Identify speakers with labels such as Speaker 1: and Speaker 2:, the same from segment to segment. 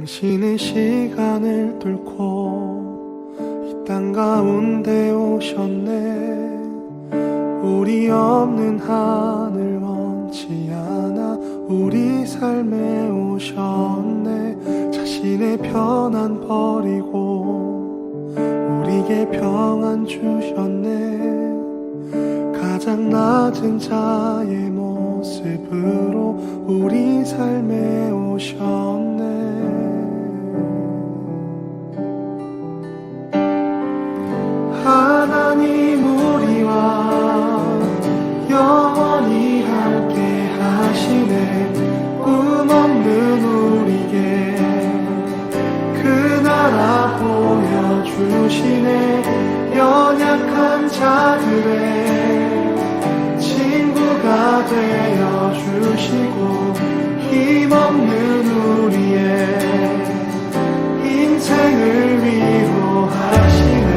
Speaker 1: 당신의 시간을 뚫고 이 땅 가운데 오셨네. 우리 없는 하늘 원치 않아 우리 삶에 오셨네. 자신의 편안 버리고 우리에게 평안 주셨네. 가장 낮은 자의 모습으로 우리 삶에 오셨네. 하나님 우리와 영원히 함께 하시네. 꿈 없는 우리에게 그 나라 보여주시네. 연약한 자들의 친구가 되어주시고 힘없는 우리의 인생을 위로하시네.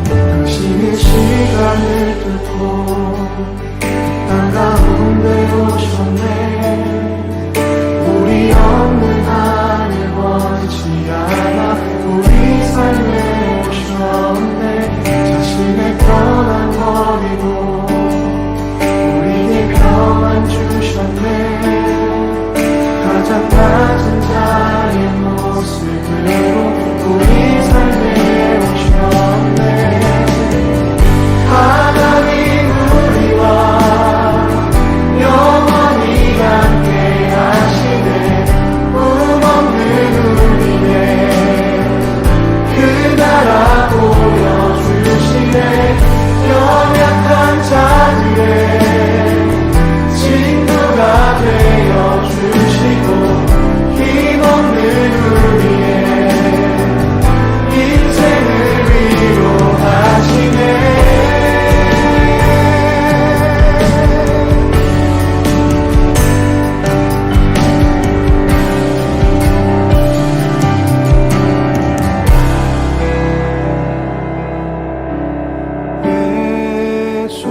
Speaker 1: 당신의 시간을 뚫고 땅 가운데 오셨네. 우리 없는 하늘 원치 않아 우리 삶에 오셨네. 자신의 편안 버리고 우리에게 평안 주셨네. 가장 낮은 자의 모습으로 우리 삶에 오셨네. 하나님 우리와 영원히 함께 하시네. 꿈 없는 우리의 그 나라 보여주시네. 연약한 자들의 친구가 되어주시고 힘없는 우리의 인생을 위로하시네. 예수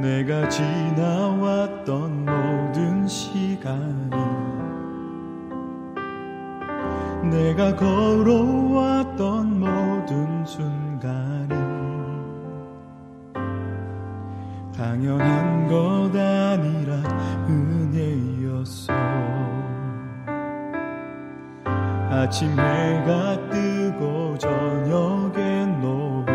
Speaker 2: 내가 지나왔던 모든 시간이, 내가 걸어왔던 모든 순간이 당연한 것 아니라 은혜였어. 아침 해가 뜨고 저녁에 노을,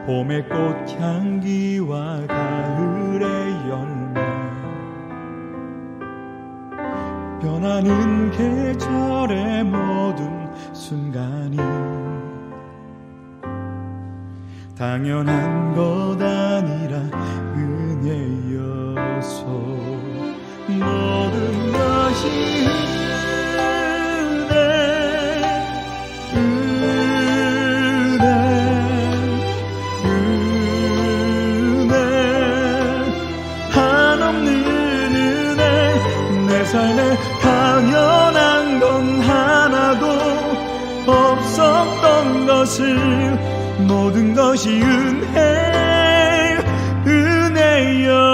Speaker 2: 봄의 꽃향기와 가을의 열매, 변하는 계절의 모든 순간이 당연한 것 아니라 은혜여서 모든 것이 삶에 당연한 건 하나도 없었던 것을, 모든 것이 은혜였어.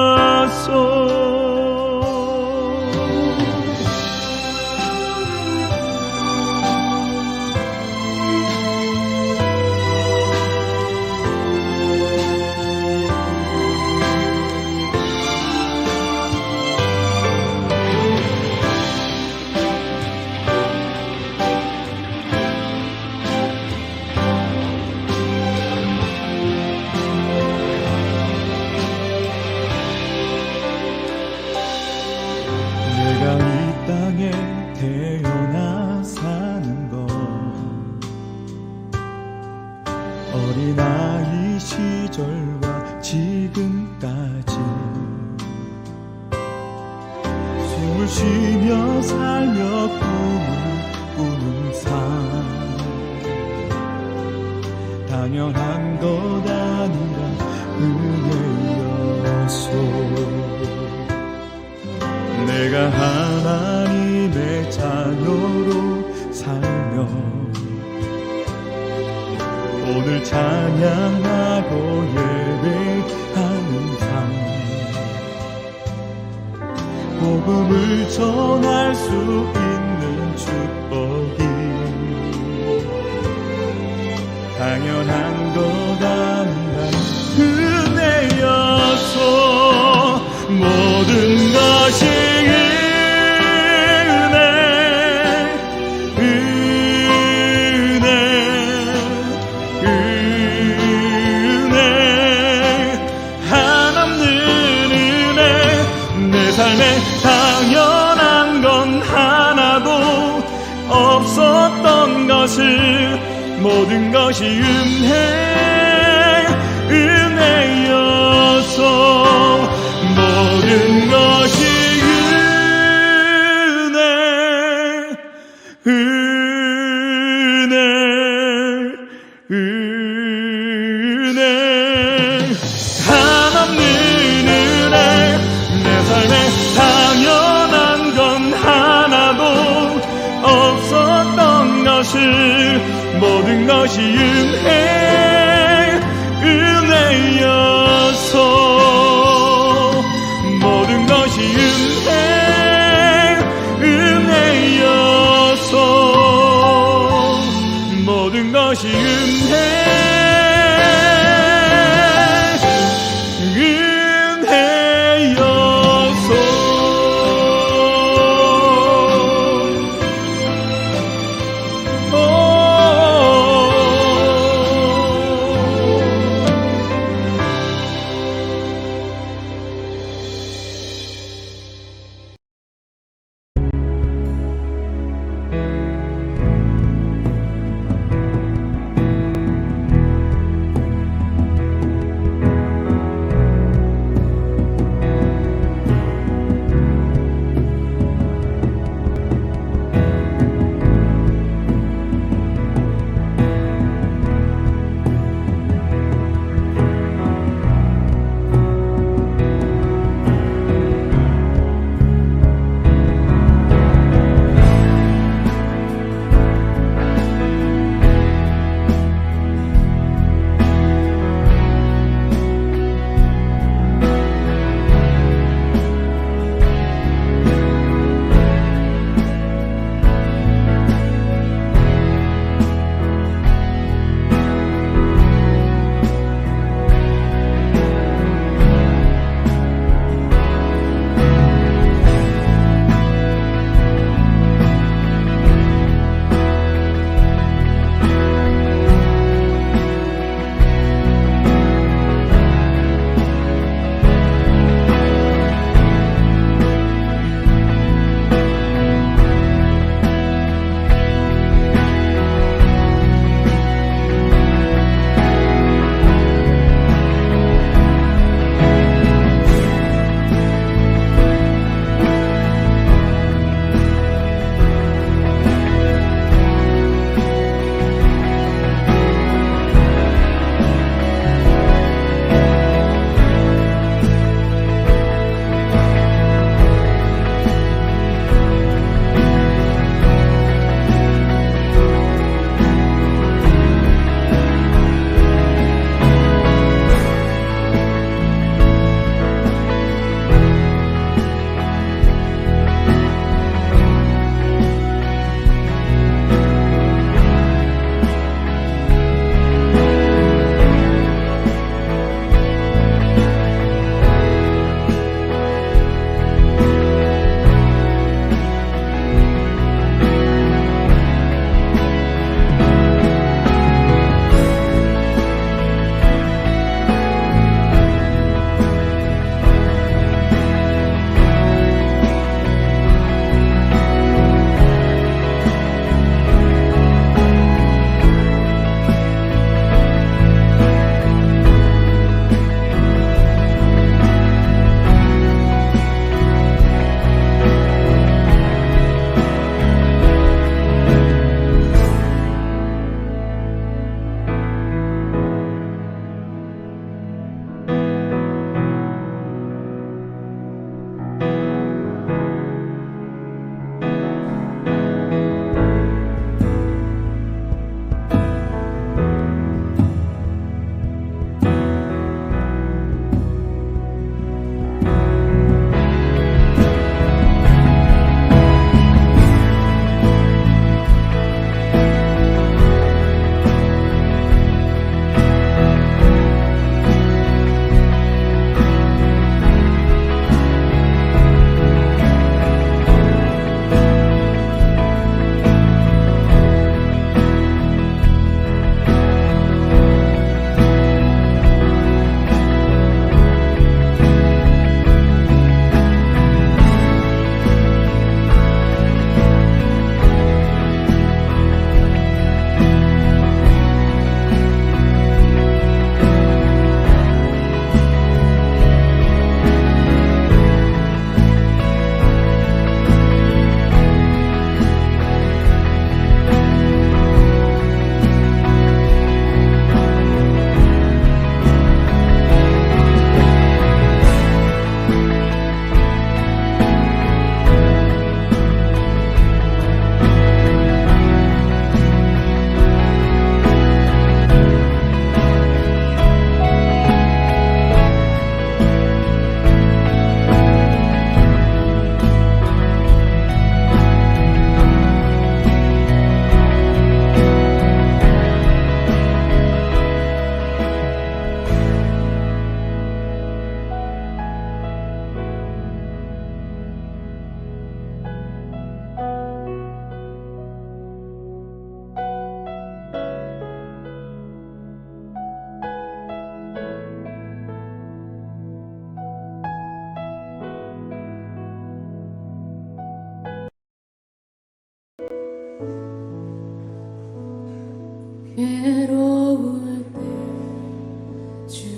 Speaker 2: 내가 이 땅에 태어나 사는 것, 어린아이 시절과 지금까지 숨을 쉬며 살며 꿈을 꾸는 삶, 당연한 것 아니라 은혜였소. 내가 하나님의 자녀로 살며 오늘 찬양하고 예배하는 삶, 복음을 전할 수 있는 축복이 당연한 것 아니라 은혜였소. 모든 것이 삶에 당연한 건 하나도 없었던 것을, 모든 것이 은혜였어. 모든 것이 은혜 한없는 은혜. 내 삶에 당연한 건 하나도 없었던 것을, 모든 것이 은혜였어. 모든 것이 은혜였어. 모든 것이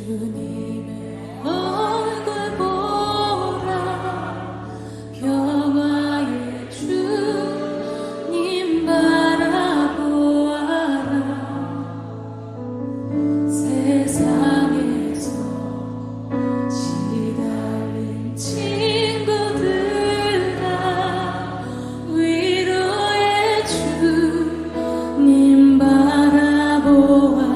Speaker 3: 주님의 얼굴 보라 평화의 주님 바라보아라 세상에서 시달린 친구들아 위로의 주님 바라보아라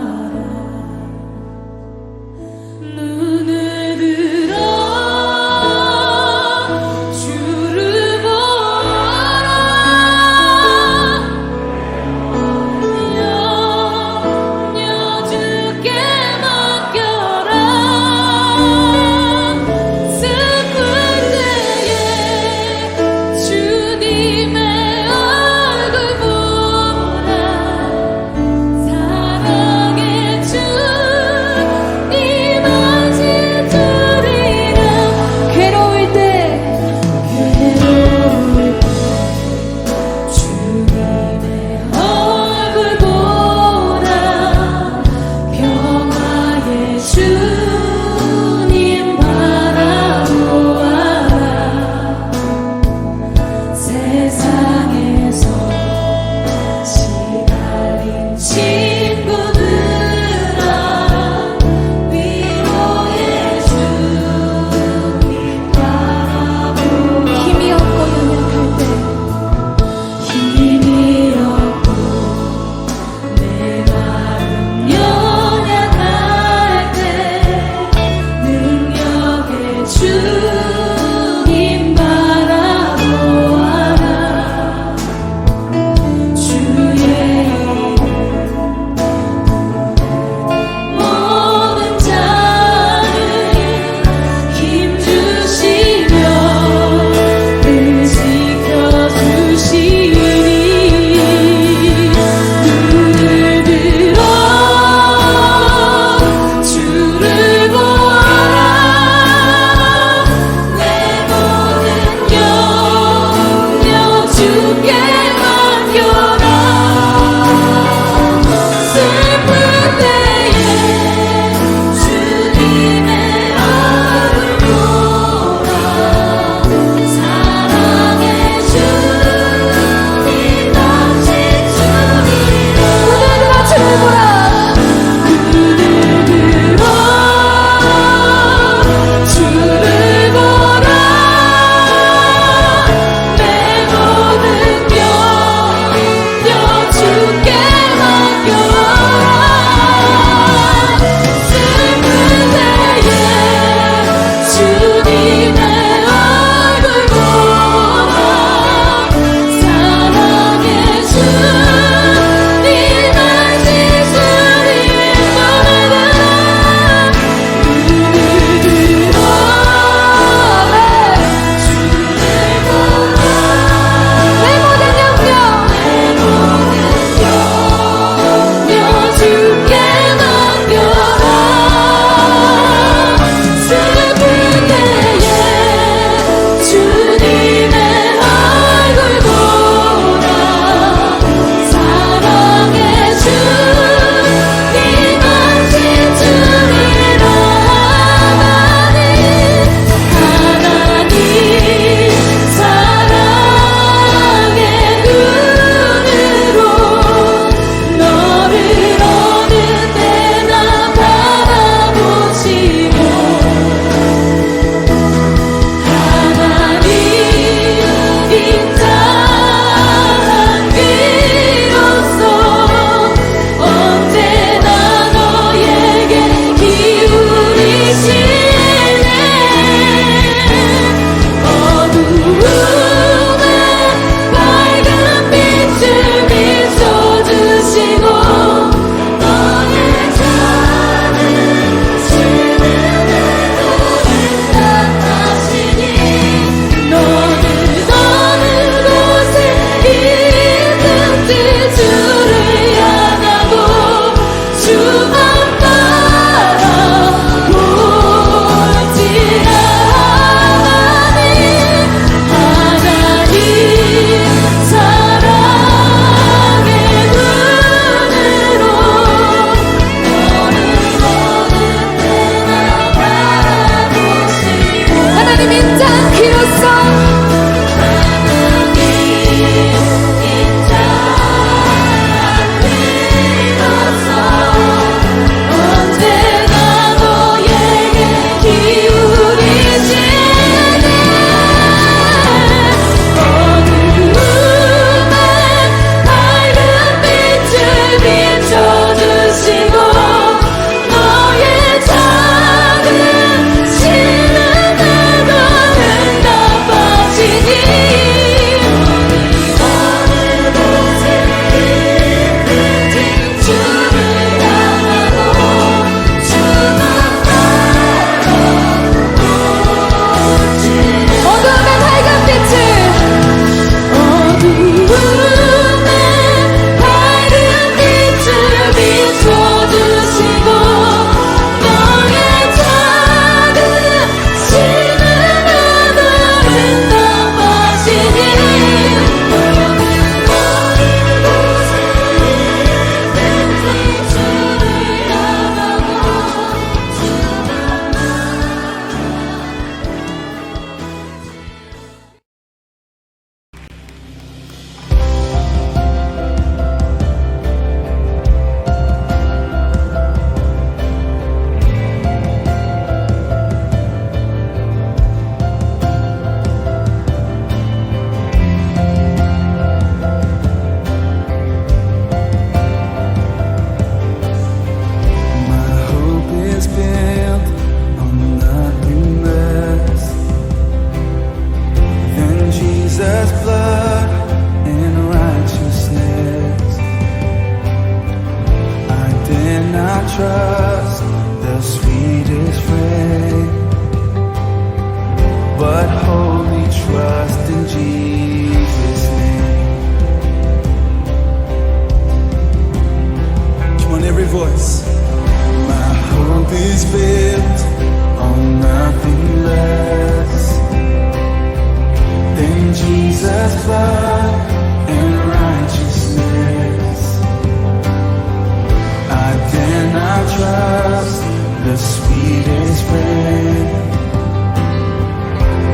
Speaker 2: the sweetest friend.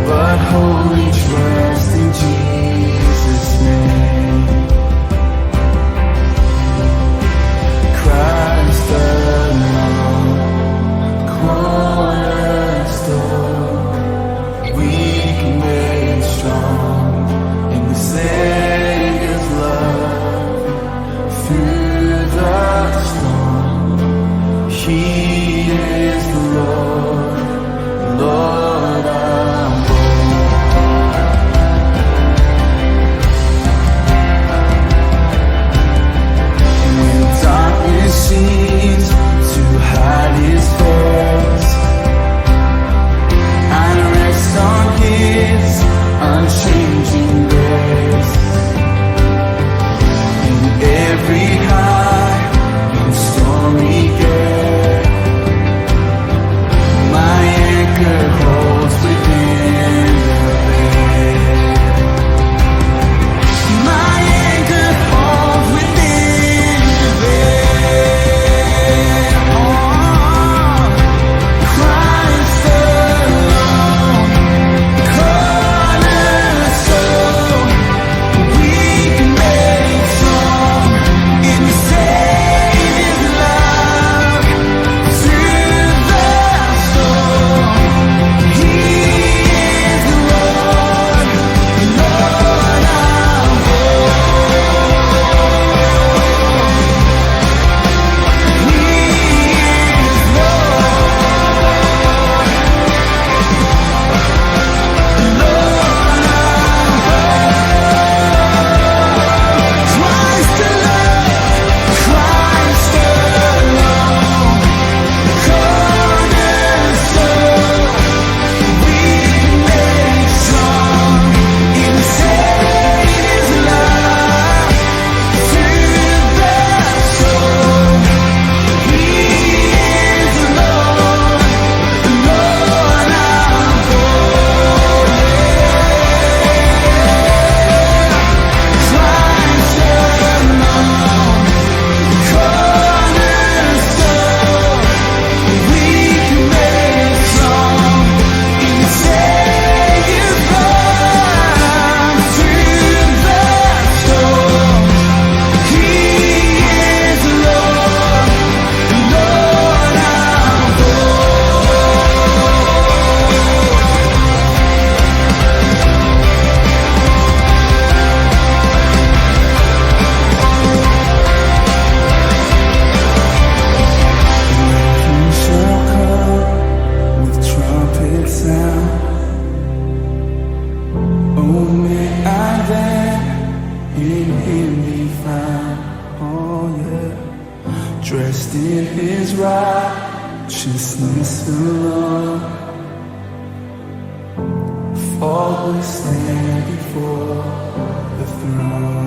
Speaker 2: But wholly trust in Jesus' name. Christ alone, cornerstone, weak made strong in the Savior's love. Through the storm, He is the Lord, Lord our when darkness seems to hide His face, I rest on His unchanging grace. In every high and stormy gale, my anchor holds within the veil. My anchor holds within the veil. Oh, Christ alone, cornerstone, weak made strong in the Savior's love. Through the storm, He is the Lord, Lord our Christ alone, Christ alone, cornerstone, weak made strong in the Savior's love. Through the storm, He is the Lord, Lord our Christ alone, cornerstone, weak made strong in the Savior's love. Through the storm, He is the Lord, Lord our He shall come with trumpet sound. Oh, may I then in Him be found. Oh, yeah. Dressed in His righteousness alone, faultless stand before the throne.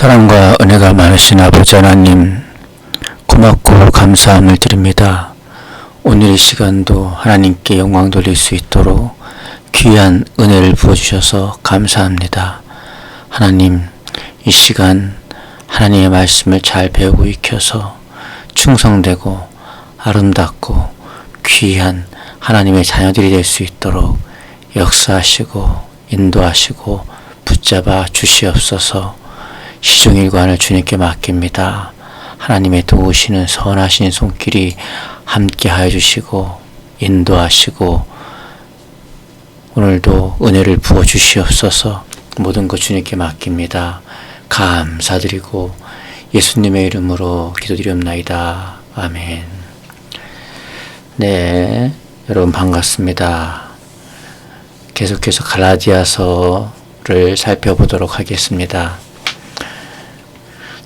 Speaker 4: 사랑과 은혜가 많으신 아버지 하나님, 고맙고 감사함을 드립니다. 오늘 이 시간도 하나님께 영광 돌릴 수 있도록 귀한 은혜를 부어주셔서 감사합니다. 하나님, 이 시간 하나님의 말씀을 잘 배우고 익혀서 충성되고 아름답고 귀한 하나님의 자녀들이 될 수 있도록 역사하시고 인도하시고 붙잡아 주시옵소서. 시종일관을 주님께 맡깁니다. 하나님의 도우시는 선하신 손길이 함께 하여 주시고 인도하시고 오늘도 은혜를 부어 주시옵소서. 모든 것 주님께 맡깁니다. 감사드리고 예수님의 이름으로 기도드리옵나이다. 아멘. 네, 여러분 반갑습니다. 계속해서 갈라디아서를 살펴보도록 하겠습니다.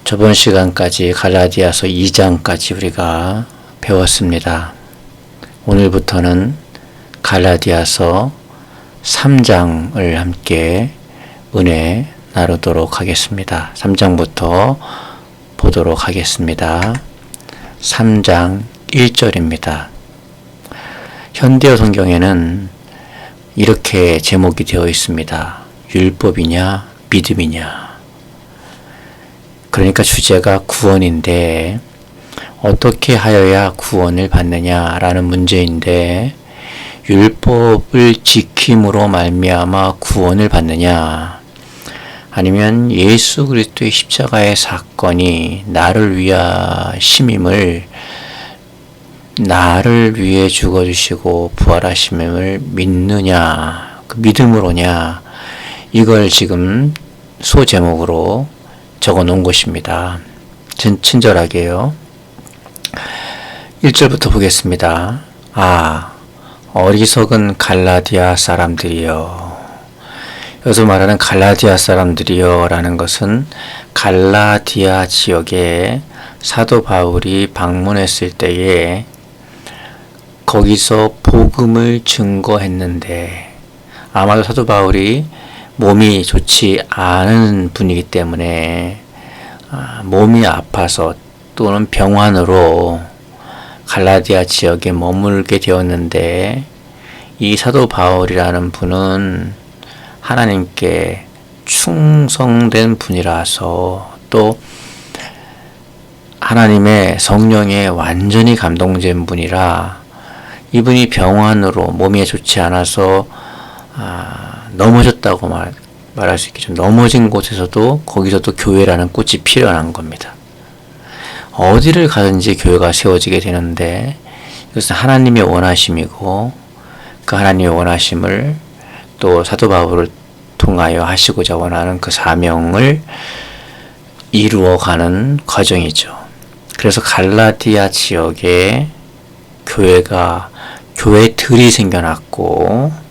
Speaker 4: 저번 시간까지 갈라디아서 2장까지 우리가 배웠습니다. 오늘부터는 갈라디아서 3장을 함께 은혜 나누도록 하겠습니다. 3장부터 보도록 하겠습니다. 3장 1절입니다. 현대어 성경에는 이렇게 제목이 되어 있습니다. 율법이냐 믿음이냐. 그러니까 주제가 구원인데 어떻게 하여야 구원을 받느냐라는 문제인데 율법을 지킴으로 말미암아 구원을 받느냐, 아니면 예수 그리스도의 십자가의 사건이 나를 위하심임을, 나를 위해 죽어주시고 부활하심임을 믿느냐, 그 믿음으로냐, 이걸 지금 소제목으로 적어 놓은 것입니다. 친절하게요. 1절부터 보겠습니다. 어리석은 갈라디아 사람들이여. 여기서 말하는 갈라디아 사람들이여 라는 것은 갈라디아 지역에 사도 바울이 방문했을 때에 거기서 복음을 증거했는데, 아마도 사도 바울이 몸이 좋지 않은 분이기 때문에 몸이 아파서 또는 병환으로 갈라디아 지역에 머물게 되었는데, 이 사도 바울이라는 분은 하나님께 충성된 분이라서, 또 하나님의 성령에 완전히 감동된 분이라 이분이 병환으로 몸이 좋지 않아서 넘어졌다고 말할 수 있겠죠. 넘어진 곳에서도 거기서도 교회라는 꽃이 피어난 겁니다. 어디를 가든지 교회가 세워지게 되는데 이것은 하나님의 원하심이고, 그 하나님의 원하심을 또 사도 바울을 통하여 하시고자 원하는 그 사명을 이루어가는 과정이죠. 그래서 갈라디아 지역에 교회들이 생겨났고,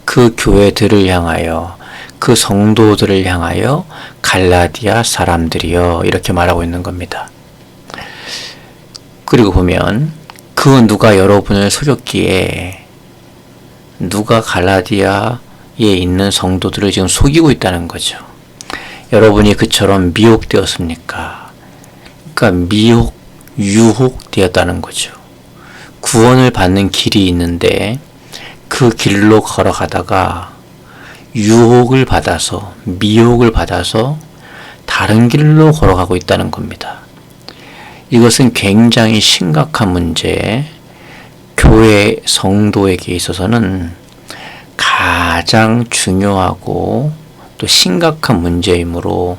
Speaker 4: 그 교회들을 향하여, 그 성도들을 향하여 갈라디아 사람들이여 이렇게 말하고 있는 겁니다. 그리고 보면 그 누가 여러분을 속였기에, 누가 갈라디아에 있는 성도들을 지금 속이고 있다는 거죠. 여러분이 그처럼 미혹되었습니까? 그러니까 유혹되었다는 거죠. 구원을 받는 길이 있는데 그 길로 걸어가다가 유혹을 받아서, 미혹을 받아서 다른 길로 걸어가고 있다는 겁니다. 이것은 굉장히 심각한 문제, 교회 성도에게 있어서는 가장 중요하고 또 심각한 문제이므로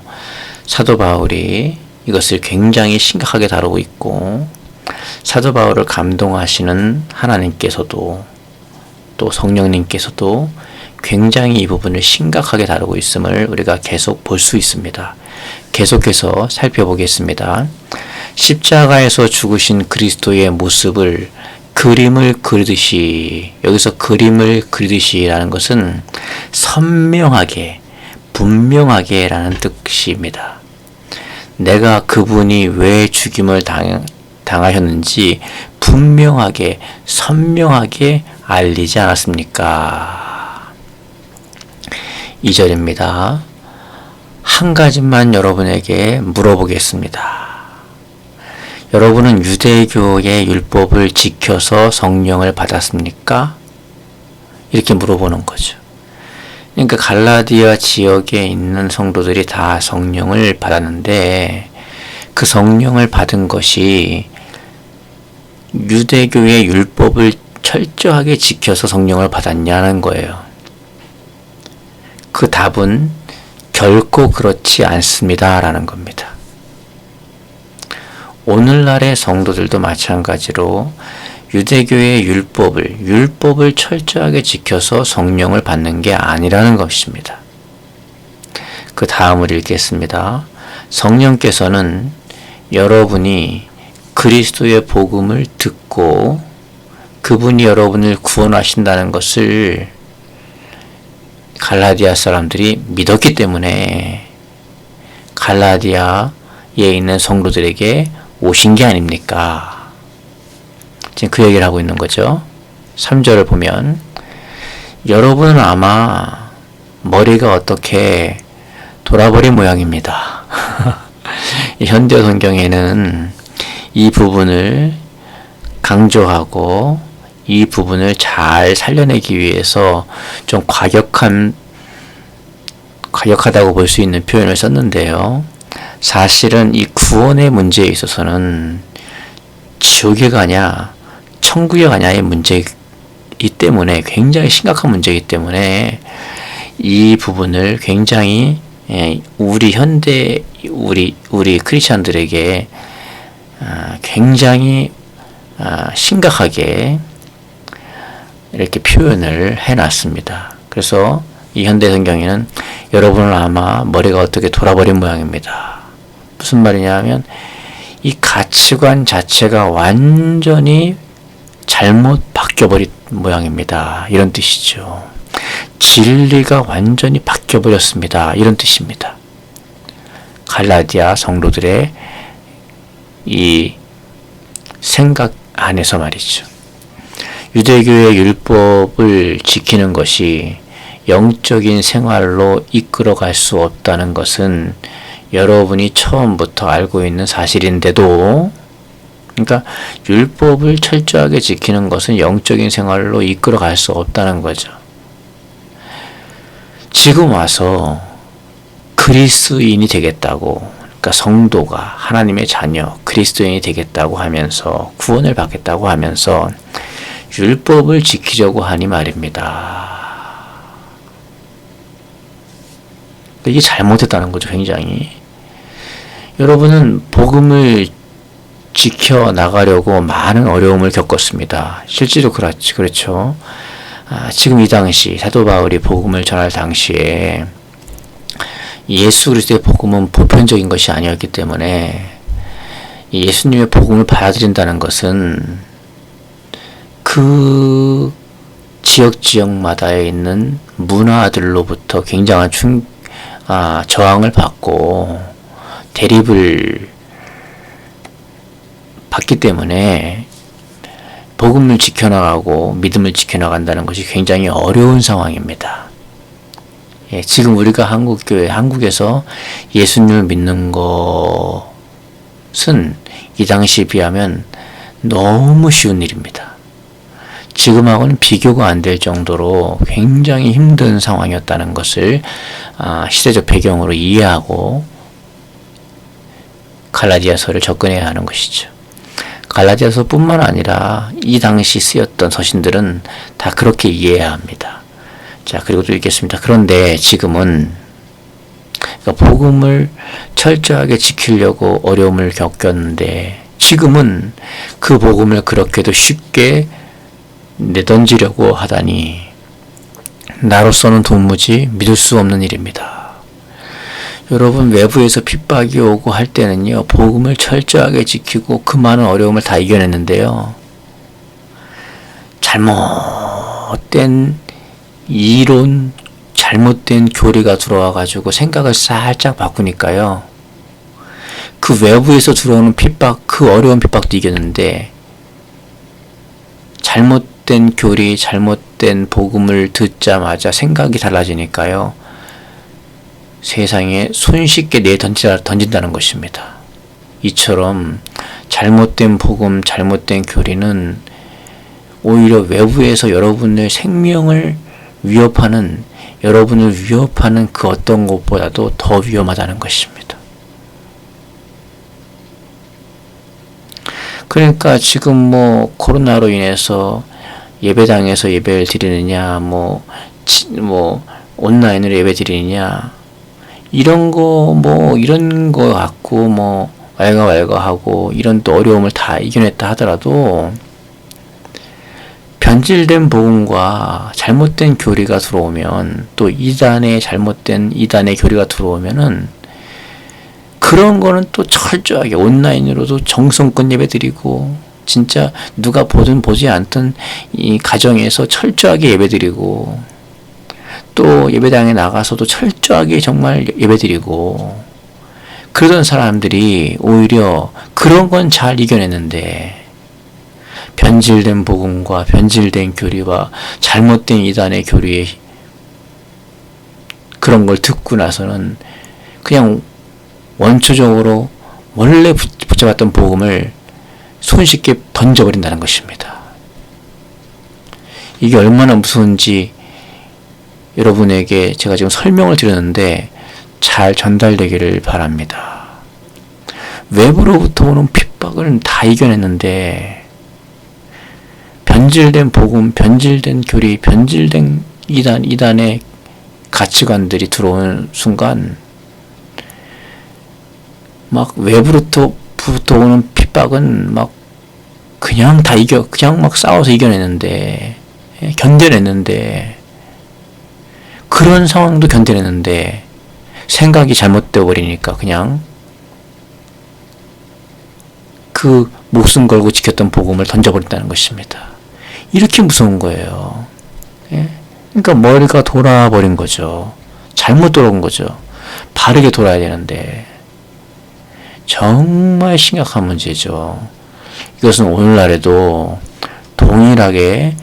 Speaker 4: 사도 바울이 이것을 굉장히 심각하게 다루고 있고, 사도 바울을 감동하시는 하나님께서도 또 성령님께서도 굉장히 이 부분을 심각하게 다루고 있음을 우리가 계속 볼 수 있습니다. 계속해서 살펴보겠습니다. 십자가에서 죽으신 그리스도의 모습을 그림을 그리듯이, 여기서 그림을 그리듯이라는 것은 선명하게, 분명하게 라는 뜻입니다. 내가 그분이 왜 죽임을 당하셨는지 분명하게, 선명하게 알리지 않았습니까? 2절입니다. 한 가지만 여러분에게 물어보겠습니다. 여러분은 유대교의 율법을 지켜서 성령을 받았습니까? 이렇게 물어보는 거죠. 그러니까 갈라디아 지역에 있는 성도들이 다 성령을 받았는데 그 성령을 받은 것이 유대교의 율법을 철저하게 지켜서 성령을 받았냐는 거예요. 그 답은 결코 그렇지 않습니다. 라는 겁니다. 오늘날의 성도들도 마찬가지로 유대교의 율법을 철저하게 지켜서 성령을 받는 게 아니라는 것입니다. 그 다음을 읽겠습니다. 성령께서는 여러분이 그리스도의 복음을 듣고 그분이 여러분을 구원하신다는 것을 갈라디아 사람들이 믿었기 때문에 갈라디아에 있는 성도들에게 오신 게 아닙니까? 지금 그 얘기를 하고 있는 거죠. 3절을 보면 여러분은 아마 머리가 어떻게 돌아버린 모양입니다. 현대 성경에는 이 부분을 강조하고 이 부분을 잘 살려내기 위해서 좀 과격하다고 볼 수 있는 표현을 썼는데요. 사실은 이 구원의 문제에 있어서는 지옥에 가냐 천국에 가냐의 문제이기 때문에 굉장히 심각한 문제이기 때문에 이 부분을 굉장히 우리 현대 우리 크리스천들에게 굉장히 심각하게 이렇게 표현을 해놨습니다. 그래서 이 현대 성경에는 여러분은 아마 머리가 어떻게 돌아버린 모양입니다. 무슨 말이냐 하면 이 가치관 자체가 완전히 잘못 바뀌어버린 모양입니다. 이런 뜻이죠. 진리가 완전히 바뀌어버렸습니다. 이런 뜻입니다. 갈라디아 성도들의 이 생각 안에서 말이죠. 유대교의 율법을 지키는 것이 영적인 생활로 이끌어갈 수 없다는 것은 여러분이 처음부터 알고 있는 사실인데도, 그러니까 율법을 철저하게 지키는 것은 영적인 생활로 이끌어갈 수 없다는 거죠. 지금 와서 그리스도인이 되겠다고, 그러니까 성도가 하나님의 자녀 그리스도인이 되겠다고 하면서 구원을 받겠다고 하면서 율법을 지키려고 하니 말입니다. 이게 잘못했다는 거죠. 굉장히. 여러분은 복음을 지켜나가려고 많은 어려움을 겪었습니다. 실제로 그렇죠. 지금 이 당시 사도 바울이 복음을 전할 당시에 예수 그리스도의 복음은 보편적인 것이 아니었기 때문에 예수님의 복음을 받아들인다는 것은 그 지역마다에 있는 문화들로부터 굉장한 저항을 받고 대립을 받기 때문에 복음을 지켜나가고 믿음을 지켜나간다는 것이 굉장히 어려운 상황입니다. 지금 우리가 한국에서 예수님을 믿는 것은 이 당시에 비하면 너무 쉬운 일입니다. 지금하고는 비교가 안 될 정도로 굉장히 힘든 상황이었다는 것을 시대적 배경으로 이해하고 갈라디아서를 접근해야 하는 것이죠. 갈라디아서뿐만 아니라 이 당시 쓰였던 서신들은 다 그렇게 이해해야 합니다. 자, 그리고 또 읽겠습니다. 그런데 지금은 그러니까 복음을 철저하게 지키려고 어려움을 겪었는데 지금은 그 복음을 그렇게도 쉽게 내던지려고 하다니 나로서는 도무지 믿을 수 없는 일입니다. 여러분, 외부에서 핍박이 오고 할 때는요, 복음을 철저하게 지키고 그 많은 어려움을 다 이겨냈는데요, 잘못된 이론, 잘못된 교리가 들어와가지고 생각을 살짝 바꾸니까요, 그 외부에서 들어오는 핍박, 그 어려운 핍박도 이겼는데 잘못된 교리, 잘못된 복음을 듣자마자 생각이 달라지니까요, 세상에 손쉽게 던진다는 것입니다. 이처럼 잘못된 복음, 잘못된 교리는 오히려 외부에서 여러분의 생명을 위협하는, 여러분을 위협하는 그 어떤 것보다도 더 위험하다는 것입니다. 그러니까 지금 뭐 코로나로 인해서 예배당에서 예배를 드리느냐, 뭐 온라인으로 예배 드리느냐, 이런 거 갖고 뭐 왈가왈가하고 이런 또 어려움을 다 이겨냈다 하더라도 변질된 복음과 잘못된 교리가 들어오면, 또 잘못된 이단의 교리가 들어오면은 그런 거는 또 철저하게 온라인으로도 정성껏 예배 드리고, 진짜 누가 보든 보지 않든 이 가정에서 철저하게 예배 드리고, 또 예배당에 나가서도 철저하게 정말 예배 드리고, 그러던 사람들이 오히려 그런 건 잘 이겨냈는데, 변질된 복음과 변질된 교리와 잘못된 이단의 교리에 그런 걸 듣고 나서는 그냥 원초적으로 원래 붙잡았던 복음을 손쉽게 던져버린다는 것입니다. 이게 얼마나 무서운지 여러분에게 제가 지금 설명을 드렸는데 잘 전달되기를 바랍니다. 외부로부터 오는 핍박을 다 이겨냈는데, 변질된 복음, 변질된 교리, 변질된 이단의 가치관들이 들어오는 순간 막 외부로부터 오는 핍박은 막 그냥 막 싸워서 이겨냈는데, 견뎌냈는데, 그런 상황도 견뎌냈는데 생각이 잘못되어 버리니까 그냥 그 목숨 걸고 지켰던 복음을 던져버린다는 것입니다. 이렇게 무서운 거예요. 그러니까 머리가 돌아버린 거죠. 잘못 돌아온 거죠. 바르게 돌아야 되는데 정말 심각한 문제죠. 이것은 오늘날에도 동일하게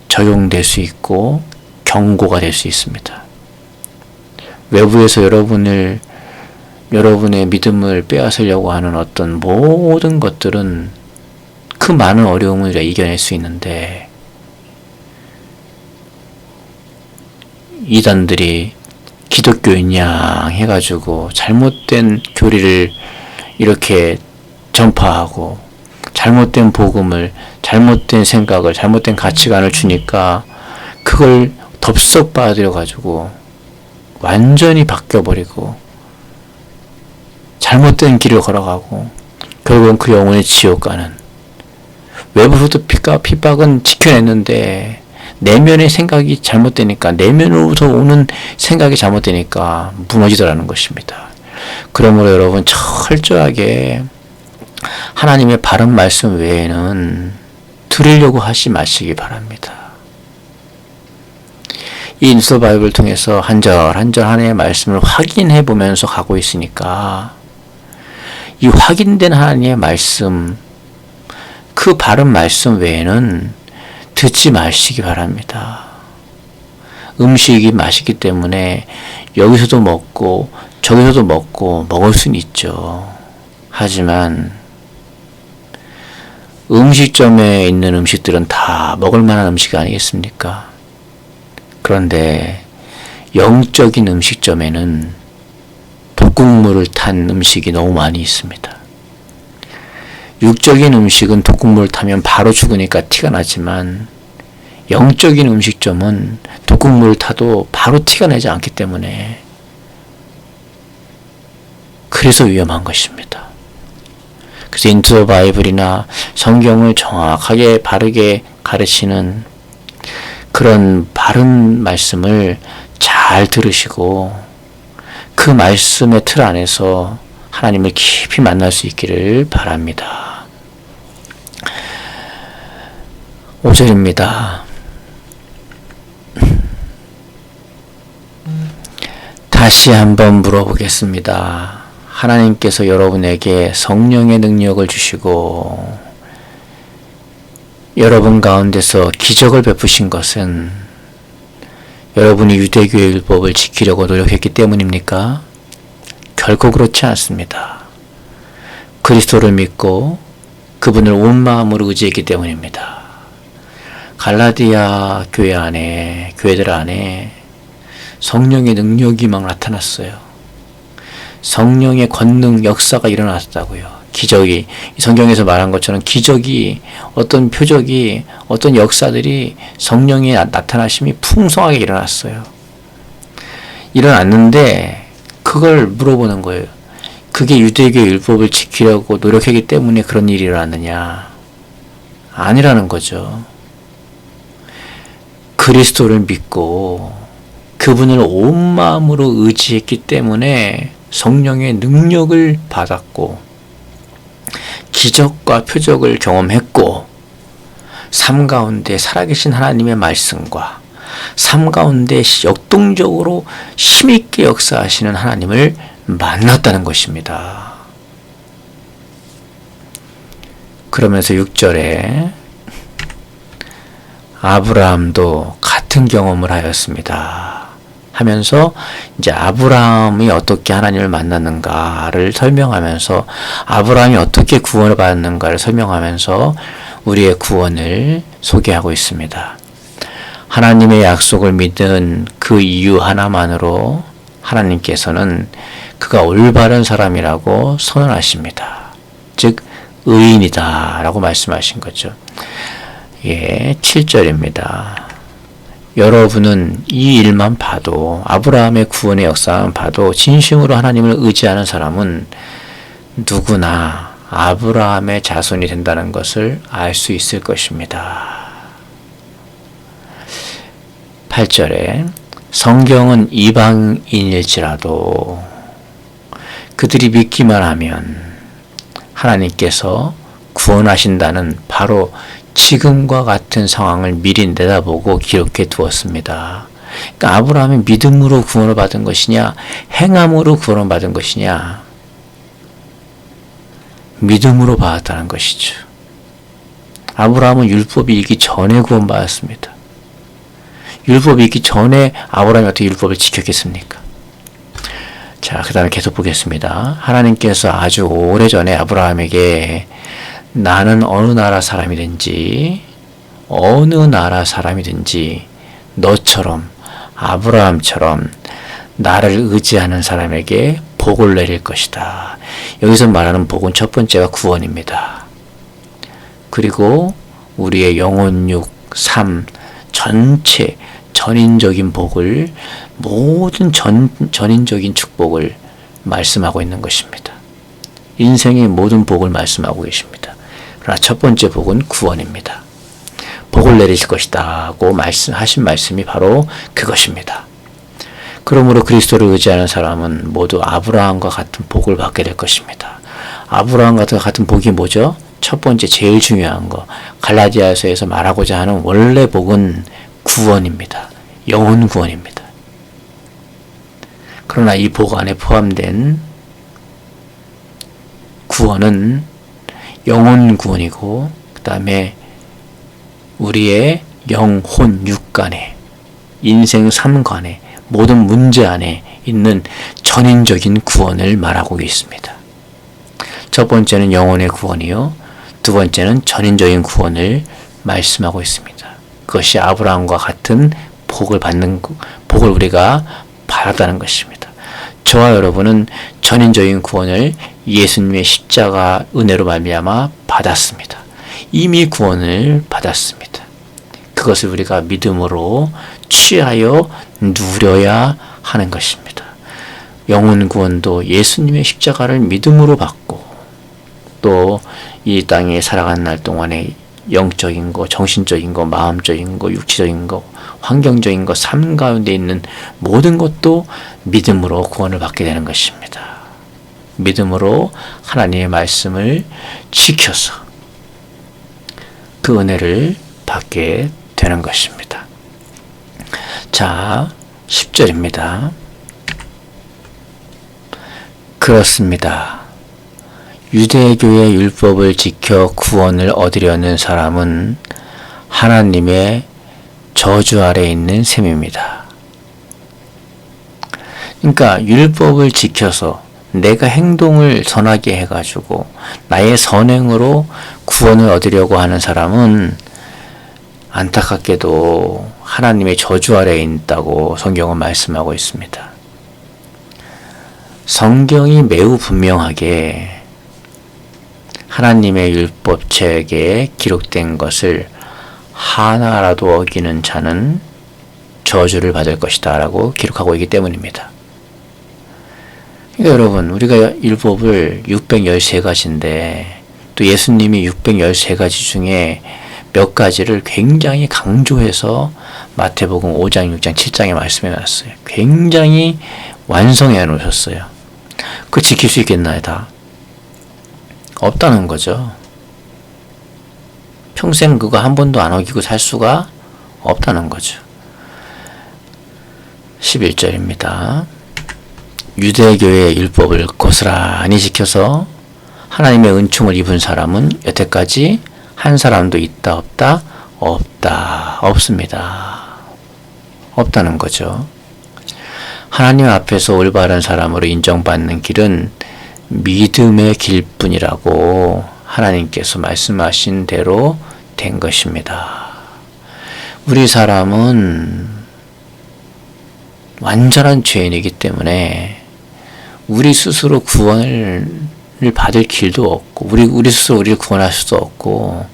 Speaker 4: 적용될 수 있고 경고가 될 수 있습니다. 외부에서 여러분의 믿음을 빼앗으려고 하는 어떤 모든 것들은 그 많은 어려움을 우리가 이겨낼 수 있는데, 이단들이 기독교인 양 해가지고 잘못된 교리를 이렇게 전파하고 잘못된 복음을, 잘못된 생각을, 잘못된 가치관을 주니까 그걸 덥석 받아들여가지고 완전히 바뀌어버리고 잘못된 길을 걸어가고 결국은 그 영혼의 지옥 가는, 외부로부터 핍박은 지켜냈는데 내면의 생각이 잘못되니까, 내면으로부터 오는 생각이 잘못되니까 무너지더라는 것입니다. 그러므로 여러분 철저하게 하나님의 바른 말씀 외에는 들으려고 하지 마시기 바랍니다. 이 인서 바이블을 통해서 한 절 한 절 하나님의 말씀을 확인해 보면서 가고 있으니까 이 확인된 하나님의 말씀, 그 바른 말씀 외에는 듣지 마시기 바랍니다. 음식이 맛있기 때문에 여기서도 먹고 저기서도 먹을 수는 있죠. 하지만 음식점에 있는 음식들은 다 먹을 만한 음식 아니겠습니까? 그런데 영적인 음식점에는 독극물을 탄 음식이 너무 많이 있습니다. 육적인 음식은 독극물을 타면 바로 죽으니까 티가 나지만 영적인 음식점은 독극물을 타도 바로 티가 나지 않기 때문에 그래서 위험한 것입니다. 그래서 인투 바이블이나 성경을 정확하게 바르게 가르치는 그런 바른 말씀을 잘 들으시고 그 말씀의 틀 안에서 하나님을 깊이 만날 수 있기를 바랍니다. 5절입니다. 다시 한번 물어보겠습니다. 하나님께서 여러분에게 성령의 능력을 주시고 여러분 가운데서 기적을 베푸신 것은 여러분이 유대교의 율법을 지키려고 노력했기 때문입니까? 결코 그렇지 않습니다. 그리스도를 믿고 그분을 온 마음으로 의지했기 때문입니다. 갈라디아 교회 안에, 교회들 안에 성령의 능력이 막 나타났어요. 성령의 권능, 역사가 일어났다고요. 기적이, 성경에서 말한 것처럼 기적이, 어떤 표적이, 어떤 역사들이 성령의 나타나심이 풍성하게 일어났어요. 일어났는데 그걸 물어보는 거예요. 그게 유대교의 율법을 지키려고 노력했기 때문에 그런 일이 일어났느냐? 아니라는 거죠. 그리스도를 믿고 그분을 온 마음으로 의지했기 때문에 성령의 능력을 받았고 기적과 표적을 경험했고 삶 가운데 살아계신 하나님의 말씀과 삶 가운데 역동적으로 힘있게 역사하시는 하나님을 만났다는 것입니다. 그러면서 6절에 아브라함도 같은 경험을 하였습니다 하면서 이제 아브라함이 어떻게 하나님을 만났는가를 설명하면서 아브라함이 어떻게 구원을 받았는가를 설명하면서 우리의 구원을 소개하고 있습니다. 하나님의 약속을 믿은 그 이유 하나만으로 하나님께서는 그가 올바른 사람이라고 선언하십니다. 즉 의인이다 라고 말씀하신 거죠. 예, 7절입니다. 여러분은 이 일만 봐도, 아브라함의 구원의 역사만 봐도 진심으로 하나님을 의지하는 사람은 누구나 아브라함의 자손이 된다는 것을 알 수 있을 것입니다. 8절에 성경은 이방인일지라도 그들이 믿기만 하면 하나님께서 구원하신다는 바로 지금과 같은 상황을 미리 내다보고 기록해 두었습니다. 그러니까 아브라함이 믿음으로 구원을 받은 것이냐, 행함으로 구원을 받은 것이냐, 믿음으로 받았다는 것이죠. 아브라함은 율법이 있기 전에 구원받았습니다. 율법이 있기 전에 아브라함이 어떻게 율법을 지켰겠습니까? 자, 그 다음에 계속 보겠습니다. 하나님께서 아주 오래전에 아브라함에게 나는 어느 나라 사람이든지 너처럼 아브라함처럼 나를 의지하는 사람에게 복을 내릴 것이다. 여기서 말하는 복은 첫 번째가 구원입니다. 그리고 우리의 영혼육, 삶 전체 전인적인 복을, 모든 전인적인 축복을 말씀하고 있는 것입니다. 인생의 모든 복을 말씀하고 계십니다. 그러나 첫 번째 복은 구원입니다. 복을 내리실 것이다고 하신 말씀이 바로 그것입니다. 그러므로 그리스도를 의지하는 사람은 모두 아브라함과 같은 복을 받게 될 것입니다. 아브라함과 같은 복이 뭐죠? 첫 번째 제일 중요한 거, 갈라디아서에서 말하고자 하는 원래 복은 구원입니다. 영혼 구원입니다. 그러나 이 복 안에 포함된 구원은 영혼 구원이고, 그 다음에 우리의 영혼 육간에, 인생 삶간에, 모든 문제 안에 있는 전인적인 구원을 말하고 있습니다. 첫 번째는 영혼의 구원이요, 두 번째는 전인적인 구원을 말씀하고 있습니다. 그것이 아브라함과 같은 복을 우리가 받았다는 것입니다. 저와 여러분은 전인적인 구원을 예수님의 십자가 은혜로 말미암아 받았습니다. 이미 구원을 받았습니다. 그것을 우리가 믿음으로 취하여 누려야 하는 것입니다. 영혼 구원도 예수님의 십자가를 믿음으로 받고, 또 이 땅에 살아가는 날 동안에 영적인 거, 정신적인 거, 마음적인 거, 육체적인 거, 환경적인 거, 삶 가운데 있는 모든 것도 믿음으로 구원을 받게 되는 것입니다. 믿음으로 하나님의 말씀을 지켜서 그 은혜를 받게 되는 것입니다. 자, 10절입니다. 그렇습니다. 유대교의 율법을 지켜 구원을 얻으려는 사람은 하나님의 저주 아래 있는 셈입니다. 그러니까 율법을 지켜서 내가 행동을 선하게 해가지고 나의 선행으로 구원을 얻으려고 하는 사람은 안타깝게도 하나님의 저주 아래에 있다고 성경은 말씀하고 있습니다. 성경이 매우 분명하게 하나님의 율법책에 기록된 것을 하나라도 어기는 자는 저주를 받을 것이다 라고 기록하고 있기 때문입니다. 그러니까 여러분, 우리가 율법을 613가지인데 또 예수님이 613가지 중에 몇 가지를 굉장히 강조해서 마태복음 5장, 6장, 7장에 말씀해 놨어요. 굉장히 완성해 놓으셨어요. 그거 지킬 수 있겠나요, 다? 없다는 거죠. 평생 그거 한 번도 안 어기고 살 수가 없다는 거죠. 11절입니다. 유대교의 율법을 고스란히 지켜서 하나님의 은총을 입은 사람은 여태까지 한 사람도 있다 없다? 없다. 없습니다. 없다는 거죠. 하나님 앞에서 올바른 사람으로 인정받는 길은 믿음의 길뿐이라고 하나님께서 말씀하신 대로 된 것입니다. 우리 사람은 완전한 죄인이기 때문에 우리 스스로 구원을 받을 길도 없고 우리 스스로 우리를 구원할 수도 없고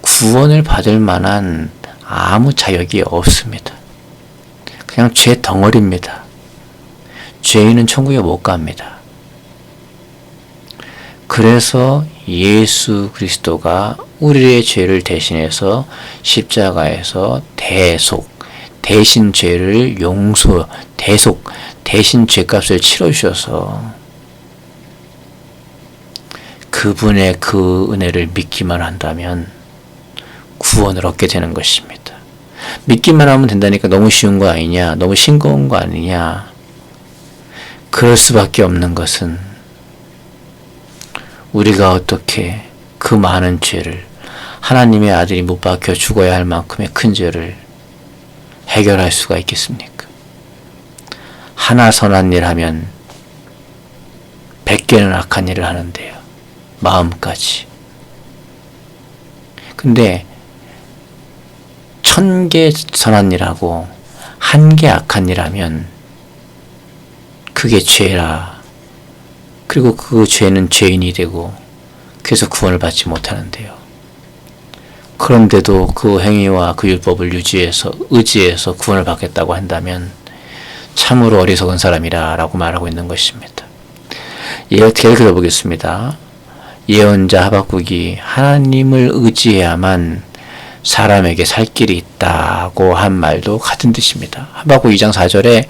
Speaker 4: 구원을 받을 만한 아무 자격이 없습니다. 그냥 죄 덩어리입니다. 죄인은 천국에 못 갑니다. 그래서 예수 그리스도가 우리의 죄를 대신해서 십자가에서 대신 죄를 대신 죄값을 치러주셔서 그분의 그 은혜를 믿기만 한다면 구원을 얻게 되는 것입니다. 믿기만 하면 된다니까 너무 쉬운 거 아니냐? 너무 싱거운 거 아니냐? 그럴 수밖에 없는 것은 우리가 어떻게 그 많은 죄를 하나님의 아들이 못 박혀 죽어야 할 만큼의 큰 죄를 해결할 수가 있겠습니까? 하나 선한 일 하면 100개는 악한 일을 하는데요. 마음까지. 근데 1000개 선한 일하고 1개 악한 일 하면 그게 죄라. 그리고 그 죄는 죄인이 되고 그래서 구원을 받지 못하는데요. 그런데도 그 행위와 그 율법을 의지해서 구원을 받겠다고 한다면 참으로 어리석은 사람이라 라고 말하고 있는 것입니다. 어떻게 읽어보겠습니다. 예언자 하박국이 하나님을 의지해야만 사람에게 살 길이 있다고 한 말도 같은 뜻입니다. 하박국 2장 4절에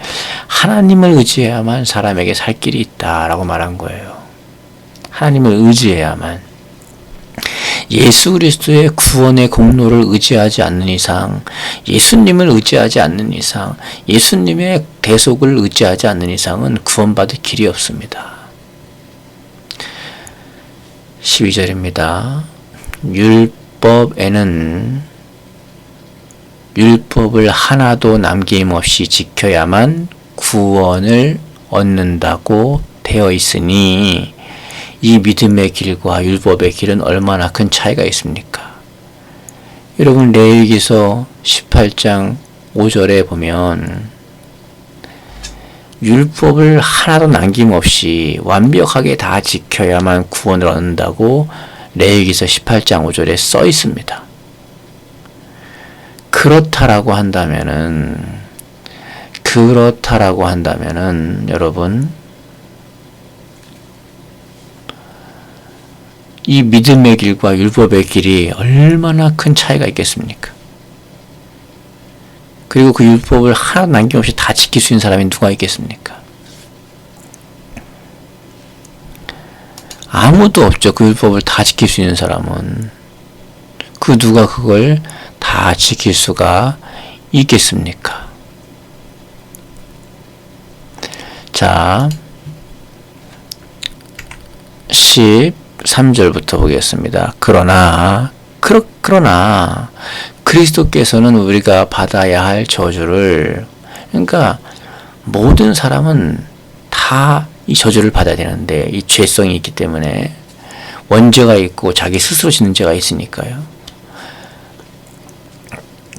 Speaker 4: 하나님을 의지해야만 사람에게 살 길이 있다라고 말한 거예요. 하나님을 의지해야만. 예수 그리스도의 구원의 공로를 의지하지 않는 이상, 예수님을 의지하지 않는 이상, 예수님의 대속을 의지하지 않는 이상은 구원받을 길이 없습니다. 12절입니다. 율법을 하나도 남김없이 지켜야만 구원을 얻는다고 되어 있으니 이 믿음의 길과 율법의 길은 얼마나 큰 차이가 있습니까? 여러분 레위기서 18장 5절에 보면 율법을 하나도 남김없이 완벽하게 다 지켜야만 구원을 얻는다고 레위기서 18장 5절에 써 있습니다. 그렇다라고 한다면은 여러분 이 믿음의 길과 율법의 길이 얼마나 큰 차이가 있겠습니까? 그리고 그 율법을 하나 남김없이 다 지킬 수 있는 사람이 누가 있겠습니까? 아무도 없죠. 그 율법을 다 지킬 수 있는 사람은. 그 누가 그걸 다 지킬 수가 있겠습니까? 자, 13절부터 보겠습니다. 그러나 그리스도께서는 우리가 받아야 할 저주를, 그러니까 모든 사람은 다 이 저주를 받아야 되는데 이 죄성이 있기 때문에 원죄가 있고 자기 스스로 짓는 죄가 있으니까요.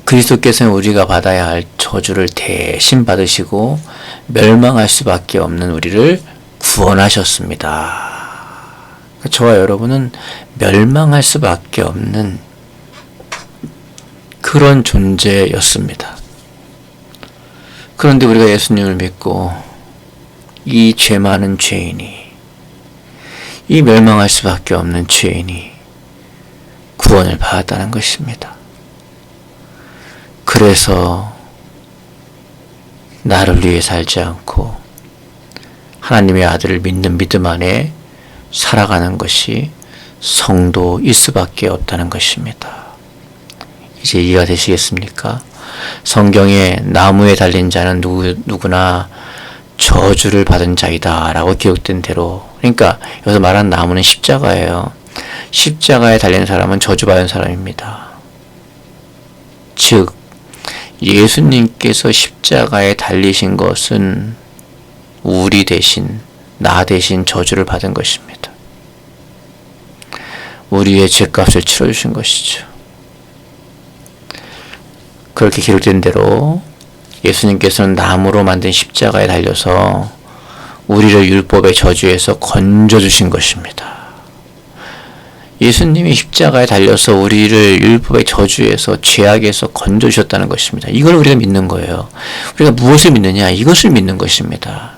Speaker 4: 그리스도께서는 우리가 받아야 할 저주를 대신 받으시고 멸망할 수밖에 없는 우리를 구원하셨습니다. 저와 여러분은 멸망할 수밖에 없는 그런 존재였습니다. 그런데 우리가 예수님을 믿고 이 죄 많은 죄인이, 이 멸망할 수밖에 없는 죄인이 구원을 받았다는 것입니다. 그래서 나를 위해 살지 않고 하나님의 아들을 믿는 믿음 안에 살아가는 것이 성도일 수밖에 없다는 것입니다. 이제 이해가 되시겠습니까? 성경에 나무에 달린 자는 누구나 저주를 받은 자이다 라고 기록된 대로, 그러니까 여기서 말하는 나무는 십자가예요. 십자가에 달린 사람은 저주받은 사람입니다. 즉 예수님께서 십자가에 달리신 것은 우리 대신, 나 대신 저주를 받은 것입니다. 우리의 죄값을 치러주신 것이죠. 그렇게 기록된 대로 예수님께서는 나무로 만든 십자가에 달려서 우리를 율법의 저주에서 건져주신 것입니다. 예수님이 십자가에 달려서 우리를 율법의 저주에서, 죄악에서 건져주셨다는 것입니다. 이걸 우리가 믿는 거예요. 우리가 무엇을 믿느냐? 이것을 믿는 것입니다.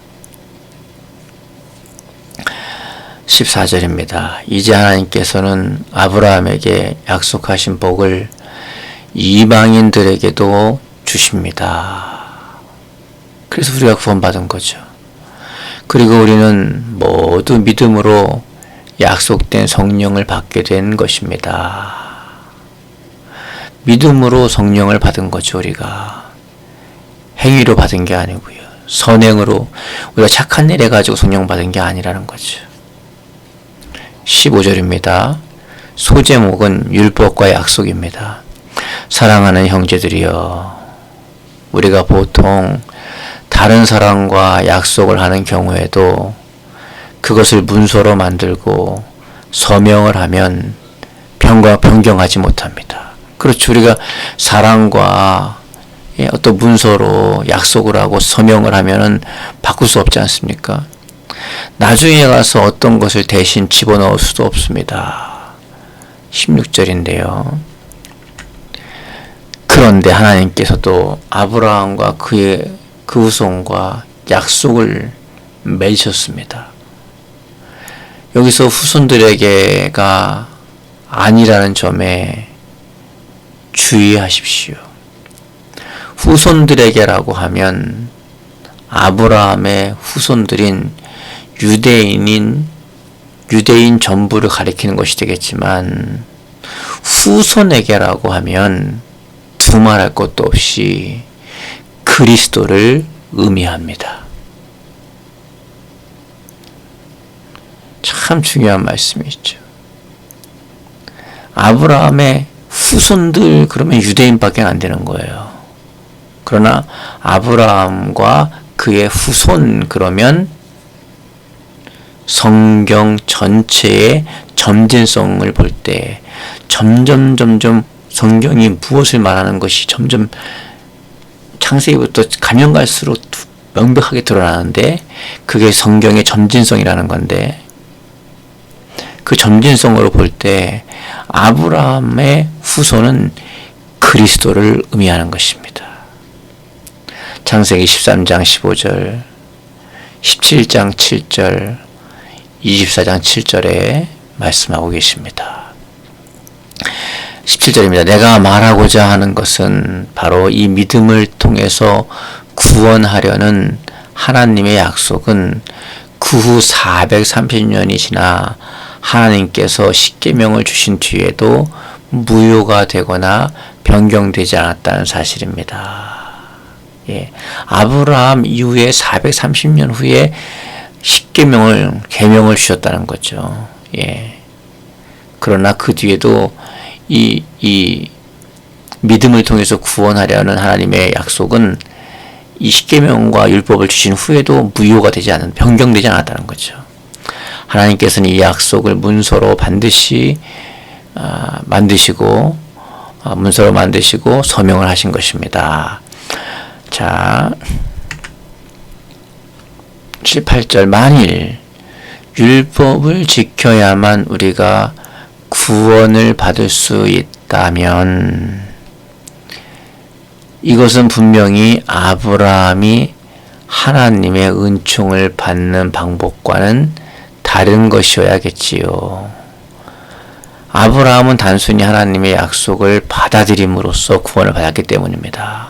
Speaker 4: 14절입니다. 이제 하나님께서는 아브라함에게 약속하신 복을 이방인들에게도 주십니다. 그래서 우리가 구원받은 거죠. 그리고 우리는 모두 믿음으로 약속된 성령을 받게 된 것입니다. 믿음으로 성령을 받은 거죠. 우리가 행위로 받은 게 아니고요. 선행으로 우리가 착한 일 해가지고 성령 받은 게 아니라는 거죠. 15절입니다. 소제목은 율법과 약속입니다. 사랑하는 형제들이여, 우리가 보통 다른 사람과 약속을 하는 경우에도 그것을 문서로 만들고 서명을 하면 변경하지 못합니다. 그렇죠. 우리가 사람과 어떤 문서로 약속을 하고 서명을 하면은 바꿀 수 없지 않습니까? 나중에 가서 어떤 것을 대신 집어넣을 수도 없습니다. 16절인데요. 그런데 하나님께서도 아브라함과 그 후손과 약속을 맺으셨습니다. 여기서 후손들에게가 아니라는 점에 주의하십시오. 후손들에게라고 하면 아브라함의 후손들인 유대인 전부를 가리키는 것이 되겠지만, 후손에게라고 하면 두말할 것도 없이 그리스도를 의미합니다. 참 중요한 말씀이죠. 아브라함의 후손들 그러면 유대인밖에 안 되는 거예요. 그러나 아브라함과 그의 후손 그러면 성경 전체의 점진성을 볼 때 점점 성경이 무엇을 말하는 것이 점점 창세기부터 가면 갈수록 명백하게 드러나는데, 그게 성경의 점진성이라는 건데, 그 점진성으로 볼 때 아브라함의 후손은 그리스도를 의미하는 것입니다. 창세기 13장 15절, 17장 7절, 24장 7절에 말씀하고 계십니다. 17절입니다. 내가 말하고자 하는 것은 바로 이 믿음을 통해서 구원하려는 하나님의 약속은 그 후 430년이 지나 하나님께서 십계명을 주신 뒤에도 무효가 되거나 변경되지 않았다는 사실입니다. 예, 아브라함 이후에 430년 후에 계명을 주셨다는 거죠. 예. 그러나 그 뒤에도 이 믿음을 통해서 구원하려는 하나님의 약속은 이 십계명과 율법을 주신 후에도 무효가 되지 않은, 변경되지 않았다는 거죠. 하나님께서는 이 약속을 문서로 반드시 만드시고 문서로 만드시고 서명을 하신 것입니다. 자, 7, 8절 만일 율법을 지켜야만 우리가 구원을 받을 수 있다면 이것은 분명히 아브라함이 하나님의 은총을 받는 방법과는 다른 것이어야겠지요. 아브라함은 단순히 하나님의 약속을 받아들임으로써 구원을 받았기 때문입니다.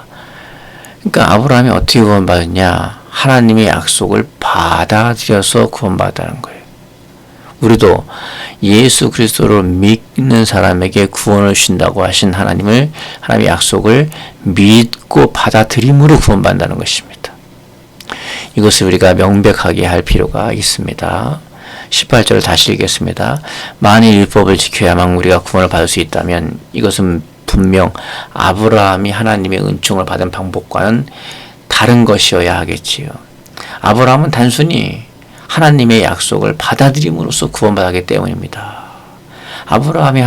Speaker 4: 그러니까 아브라함이 어떻게 구원받았냐? 하나님의 약속을 받아들여서 구원받았다는 거예요. 우리도 예수 그리스도를 믿는 사람에게 구원을 주신다고 하신 하나님의 약속을 믿고 받아들임으로 구원받는다는 것입니다. 이것을 우리가 명백하게 할 필요가 있습니다. 18절을 다시 읽겠습니다. 만일 율법을 지켜야만 우리가 구원을 받을 수 있다면 이것은 분명 아브라함이 하나님의 은총을 받은 방법과는 다른 것이어야 하겠지요. 아브라함은 단순히 하나님의 약속을 받아들임으로써 구원받았기 때문입니다. 아브라함이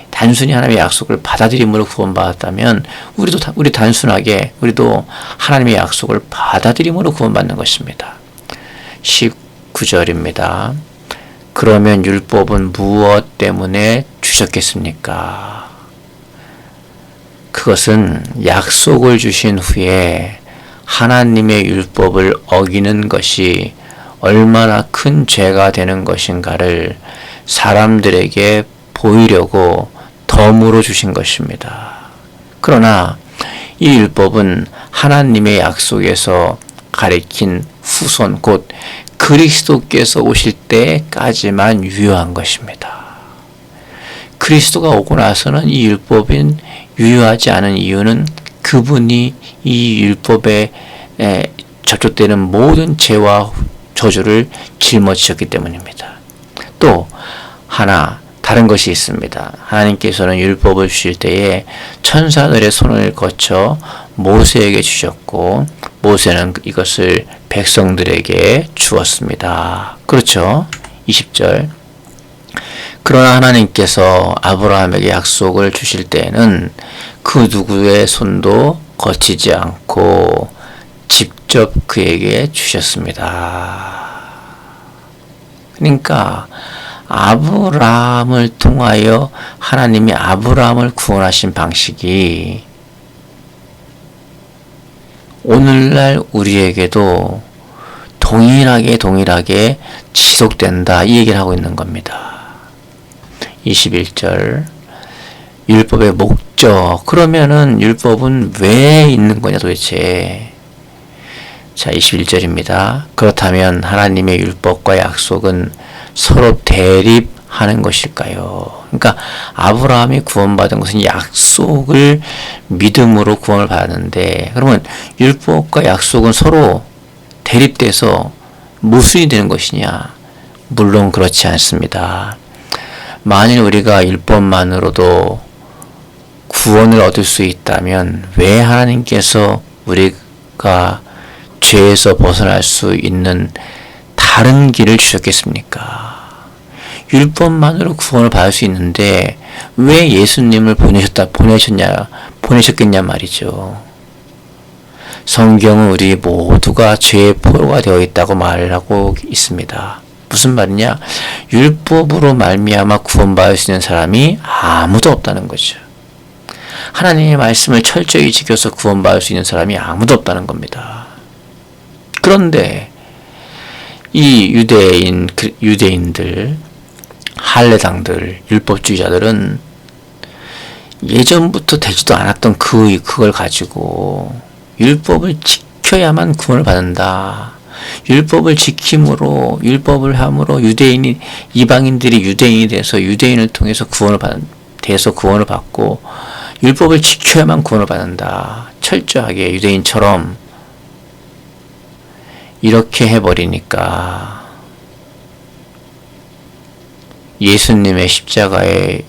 Speaker 4: 단순히 하나님의 약속을 받아들임으로 구원받았다면 우리 단순하게 우리도 하나님의 약속을 받아들임으로 구원받는 것입니다. 19절입니다. 그러면 율법은 무엇 때문에 주셨겠습니까? 그것은 약속을 주신 후에 하나님의 율법을 어기는 것이 얼마나 큰 죄가 되는 것인가를 사람들에게 보이려고 덤으로 주신 것입니다. 그러나 이 율법은 하나님의 약속에서 가리킨 후손 곧 그리스도께서 오실 때까지만 유효한 것입니다. 그리스도가 오고 나서는 이 율법은 유효하지 않은 이유는 그분이 이 율법에 접촉되는 모든 죄와 저주를 짊어지셨기 때문입니다. 또 하나 다른 것이 있습니다. 하나님께서는 율법을 주실 때에 천사들의 손을 거쳐 모세에게 주셨고 모세는 이것을 백성들에게 주었습니다. 그렇죠? 20절. 그러나 하나님께서 아브라함에게 약속을 주실 때에는 그 누구의 손도 거치지 않고 직접 그에게 주셨습니다. 그러니까 아브라함을 통하여 하나님이 아브라함을 구원하신 방식이 오늘날 우리에게도 동일하게 지속된다, 이 얘기를 하고 있는 겁니다. 21절. 율법의 목적. 그러면은 율법은 왜 있는 거냐 도대체. 자, 21절입니다. 그렇다면 하나님의 율법과 약속은 서로 대립하는 것일까요? 그러니까 아브라함이 구원받은 것은 약속을 믿음으로 구원을 받았는데, 그러면 율법과 약속은 서로 대립돼서 모순이 되는 것이냐? 물론 그렇지 않습니다. 만일 우리가 율법만으로도 구원을 얻을 수 있다면 왜 하나님께서 우리가 죄에서 벗어날 수 있는 다른 길을 주셨겠습니까? 율법만으로 구원을 받을 수 있는데 왜 예수님을 보내셨겠냐 말이죠. 성경은 우리 모두가 죄의 포로가 되어 있다고 말을 하고 있습니다. 무슨 말이냐? 율법으로 말미암아 구원받을 수 있는 사람이 아무도 없다는 거죠. 하나님의 말씀을 철저히 지켜서 구원받을 수 있는 사람이 아무도 없다는 겁니다. 그런데 이 유대인들, 할례당들, 율법주의자들은 예전부터 되지도 않았던 그걸 가지고 율법을 지켜야만 구원을 받는다. 율법을 지킴으로, 율법을 함으로 이방인들이 유대인이 돼서 유대인을 통해서 구원을 받고 율법을 지켜야만 구원을 받는다. 철저하게 유대인처럼 이렇게 해버리니까 예수님의 십자가의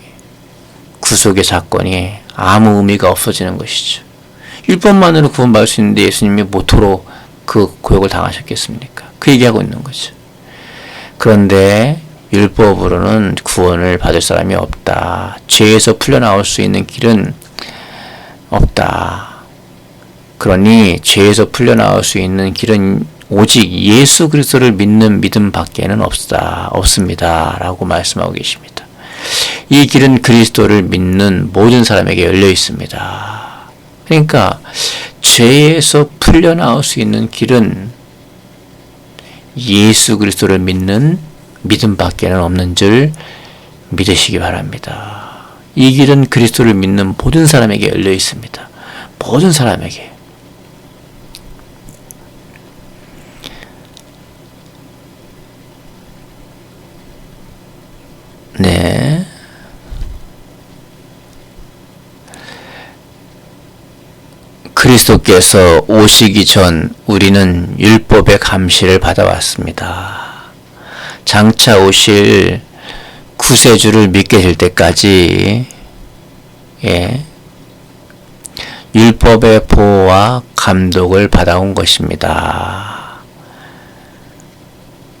Speaker 4: 구속의 사건이 아무 의미가 없어지는 것이죠. 율법만으로 구원받을 수 있는데 예수님이 모토로 그 고역을 당하셨겠습니까? 그 얘기하고 있는 거죠. 그런데 율법으로는 구원을 받을 사람이 없다. 죄에서 풀려나올 수 있는 길은 없다. 그러니 죄에서 풀려나올 수 있는 길은 오직 예수 그리스도를 믿는 믿음 밖에는 없습니다. 라고 말씀하고 계십니다. 이 길은 그리스도를 믿는 모든 사람에게 열려 있습니다. 그러니까 죄에서 풀려나올 수 있는 길은 예수 그리스도를 믿는 믿음 밖에는 없는 줄 믿으시기 바랍니다. 이 길은 그리스도를 믿는 모든 사람에게 열려 있습니다. 모든 사람에게. 네. 그리스도께서 오시기 전 우리는 율법의 감시를 받아왔습니다. 장차 오실 구세주를 믿게 될 때까지 율법의 보호와 감독을 받아온 것입니다.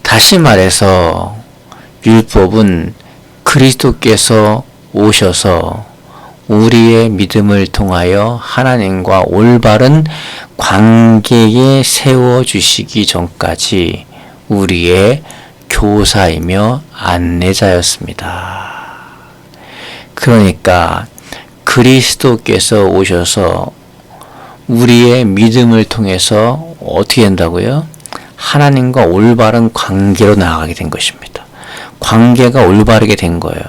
Speaker 4: 다시 말해서 율법은 그리스도께서 오셔서 우리의 믿음을 통하여 하나님과 올바른 관계에 세워주시기 전까지 우리의 교사이며 안내자였습니다. 그러니까 그리스도께서 오셔서 우리의 믿음을 통해서 어떻게 된다고요? 하나님과 올바른 관계로 나아가게 된 것입니다. 관계가 올바르게 된 거예요.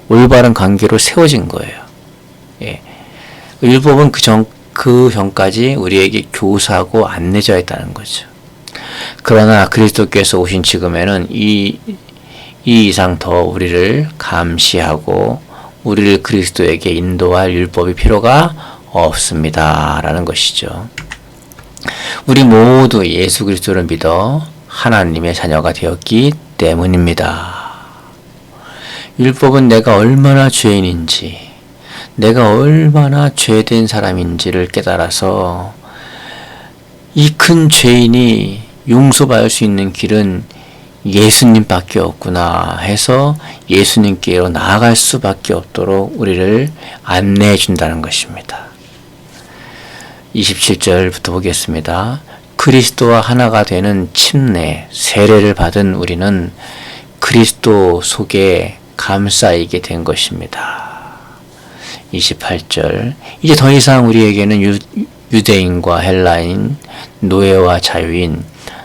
Speaker 4: 올바른 관계로 세워진 거예요. 예. 율법은 그 전까지 우리에게 교사하고 안내자였다는 거죠. 그러나 그리스도께서 오신 지금에는 이 이상 더 우리를 감시하고 우리를 그리스도에게 인도할 율법이 필요가 없습니다. 라는 것이죠. 우리 모두 예수 그리스도를 믿어 하나님의 자녀가 되었기 때문입니다. 율법은 내가 얼마나 죄인인지, 내가 얼마나 죄된 사람인지를 깨달아서 이 큰 죄인이 용서받을 수 있는 길은 예수님밖에 없구나 해서 예수님께로 나아갈 수밖에 없도록 우리를 안내해 준다는 것입니다. 27절부터 보겠습니다. 그리스도와 하나가 되는 침례, 세례를 받은 우리는 그리스도 속에 감싸이게 된 것입니다. 28절 이제 더 이상 우리에게는 유대인과 헬라인, 노예와 자유인,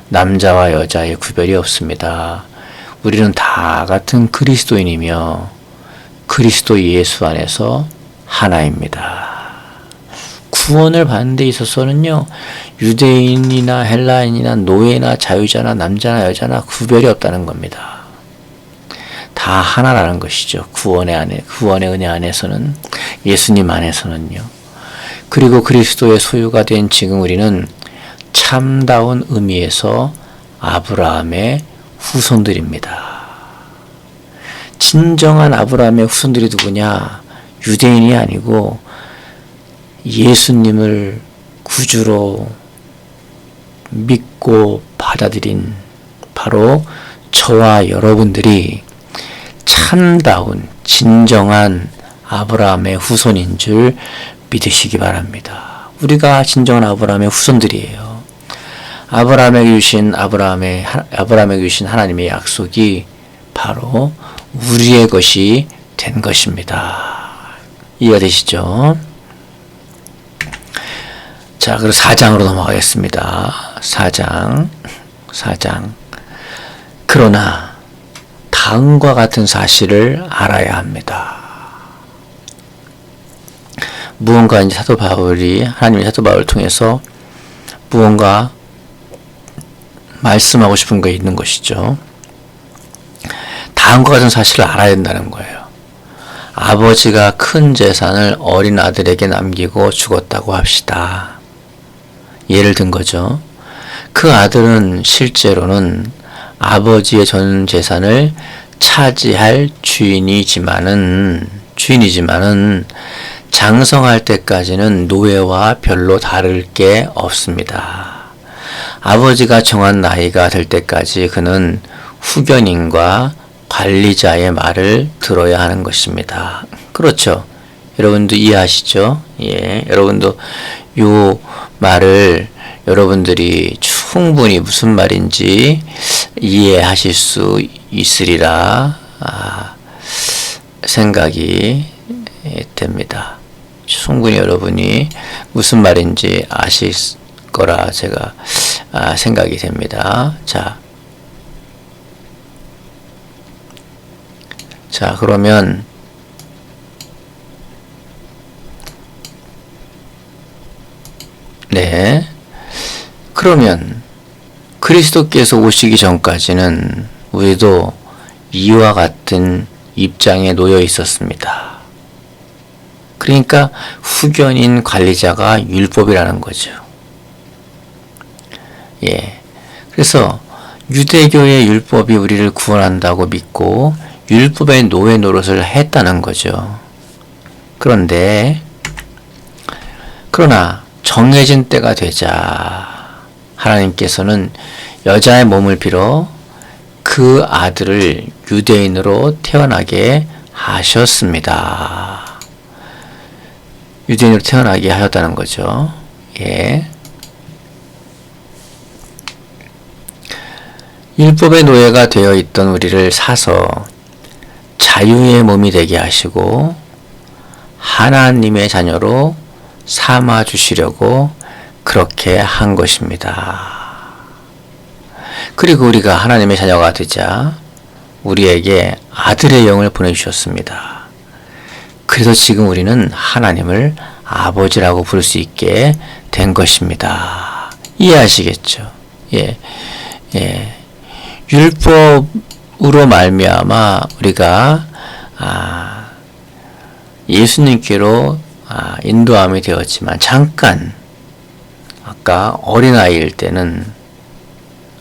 Speaker 4: 남자와 여자의 구별이 없습니다. 우리는 다 같은 그리스도인이며 그리스도 예수 안에서 하나입니다. 구원을 받는 데 있어서는요, 유대인이나 헬라인이나 노예나 자유자나 남자나 여자나 구별이 없다는 겁니다. 다 하나라는 것이죠. 구원의 은혜 안에서는, 예수님 안에서는요. 그리고 그리스도의 소유가 된 지금 우리는 참다운 의미에서 아브라함의 후손들입니다. 진정한 아브라함의 후손들이 누구냐? 유대인이 아니고 예수님을 구주로 믿고 받아들인 바로 저와 여러분들이 참다운 진정한 아브라함의 후손인 줄 믿으시기 바랍니다. 우리가 진정한 아브라함의 후손들이에요. 아브라함에게 주신 하나님의 약속이 바로 우리의 것이 된 것입니다. 이해가 되시죠? 자, 그리고 4장으로 넘어가겠습니다. 4장. 그러나 다음과 같은 사실을 알아야 합니다. 무언가 이제 하나님의 사도 바울을 통해서 무언가 말씀하고 싶은 게 있는 것이죠. 다음과 같은 사실을 알아야 된다는 거예요. 아버지가 큰 재산을 어린 아들에게 남기고 죽었다고 합시다. 예를 든 거죠. 그 아들은 실제로는 아버지의 전 재산을 차지할 주인이지만은 장성할 때까지는 노예와 별로 다를 게 없습니다. 아버지가 정한 나이가 될 때까지 그는 후견인과 관리자의 말을 들어야 하는 것입니다. 그렇죠? 여러분도 이해하시죠? 예, 여러분도 요 말을 여러분들이 충분히 무슨 말인지 이해하실 수 있으리라 생각이 됩니다. 충분히 여러분이 무슨 말인지 아실 거라 제가 생각이 됩니다. 자, 그러면 네, 그러면 그리스도께서 오시기 전까지는 우리도 이와 같은 입장에 놓여 있었습니다. 그러니까 후견인 관리자가 율법이라는 거죠. 예. 그래서 유대교의 율법이 우리를 구원한다고 믿고 율법의 노예 노릇을 했다는 거죠. 그러나 정해진 때가 되자 하나님께서는 여자의 몸을 빌어 그 아들을 유대인으로 태어나게 하셨습니다. 유대인으로 태어나게 하셨다는 거죠. 예. 율법의 노예가 되어 있던 우리를 사서 자유의 몸이 되게 하시고 하나님의 자녀로 삼아 주시려고 그렇게 한 것입니다. 그리고 우리가 하나님의 자녀가 되자 우리에게 아들의 영을 보내주셨습니다. 그래서 지금 우리는 하나님을 아버지라고 부를 수 있게 된 것입니다. 이해하시겠죠? 예. 율법으로 말미암아 우리가 예수님께로 인도함이 되었지만 잠깐 아까 어린아이일 때는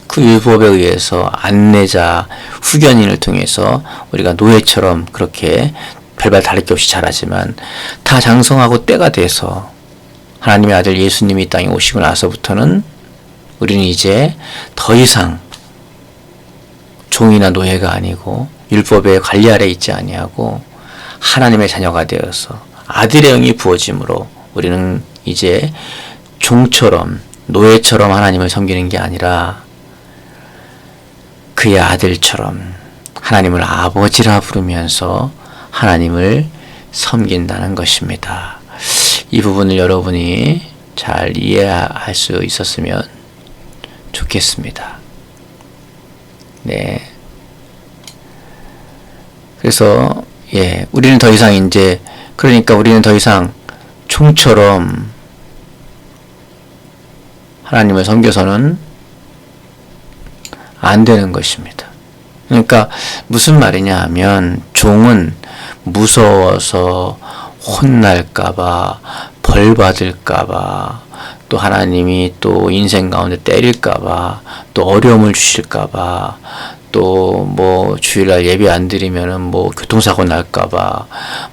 Speaker 4: 그 율법에 의해서 안내자, 후견인을 통해서 우리가 노예처럼 그렇게 별반 다를 게 없이 자라지만 다 장성하고 때가 돼서 하나님의 아들 예수님이 이 땅에 오시고 나서부터는 우리는 이제 더 이상 종이나 노예가 아니고 율법의 관리 아래 있지 아니하고 하나님의 자녀가 되어서 아들의 영이 부어짐으로 우리는 이제 종처럼 노예처럼 하나님을 섬기는 게 아니라 그의 아들처럼 하나님을 아버지라 부르면서 하나님을 섬긴다는 것입니다. 이 부분을 여러분이 잘 이해할 수 있었으면 좋겠습니다. 네. 그래서 우리는 더 이상 우리는 더 이상 총처럼 하나님을 섬겨서는 안 되는 것입니다. 그러니까 무슨 말이냐 하면 종은 무서워서 혼날까봐 벌 받을까봐 또 하나님이 또 인생 가운데 때릴까봐 또 어려움을 주실까봐 또 뭐 주일날 예배 안 드리면은 뭐 교통사고 날까봐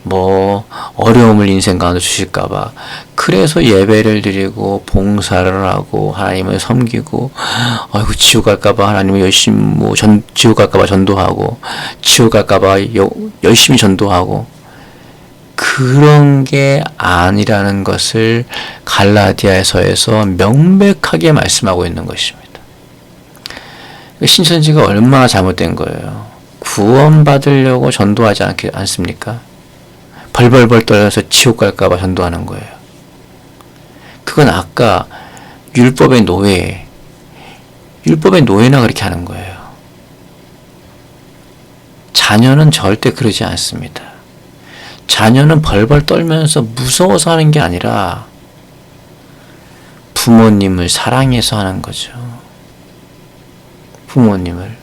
Speaker 4: 뭐 어려움을 인생 가운데 주실까봐 그래서 예배를 드리고 봉사를 하고 하나님을 섬기고 아이고 지옥 갈까봐 하나님을 열심히 지옥 갈까봐 전도하고 지옥 갈까봐 열심히 전도하고 그런 게 아니라는 것을 갈라디아서에서 명백하게 말씀하고 있는 것입니다. 신천지가 얼마나 잘못된 거예요. 구원받으려고 전도하지 않습니까? 벌벌벌 떨면서 지옥 갈까봐 전도하는 거예요. 그건 아까 율법의 노예나 그렇게 하는 거예요. 자녀는 절대 그러지 않습니다. 자녀는 벌벌 떨면서 무서워서 하는 게 아니라 부모님을 사랑해서 하는 거죠. 부모님을.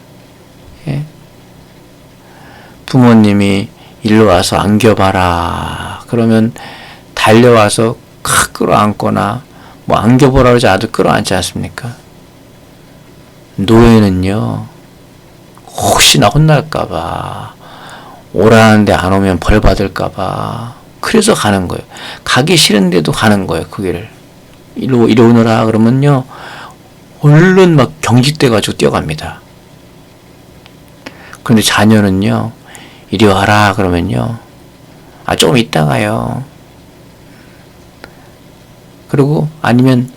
Speaker 4: 부모님이 일로 와서 안겨봐라. 그러면 달려와서 끌어안거나 뭐 안겨보라 그러지 아주 끌어안지 않습니까? 노예는요. 혹시나 혼날까봐 오라는데 안 오면 벌 받을까봐 그래서 가는 거예요. 가기 싫은데도 가는 거예요. 거기를. 이리 오너라 그러면요. 얼른 막 경직돼가지고 뛰어갑니다. 그런데 자녀는요. 이리 와라 그러면요. 아, 좀 이따가요. 그리고 아니면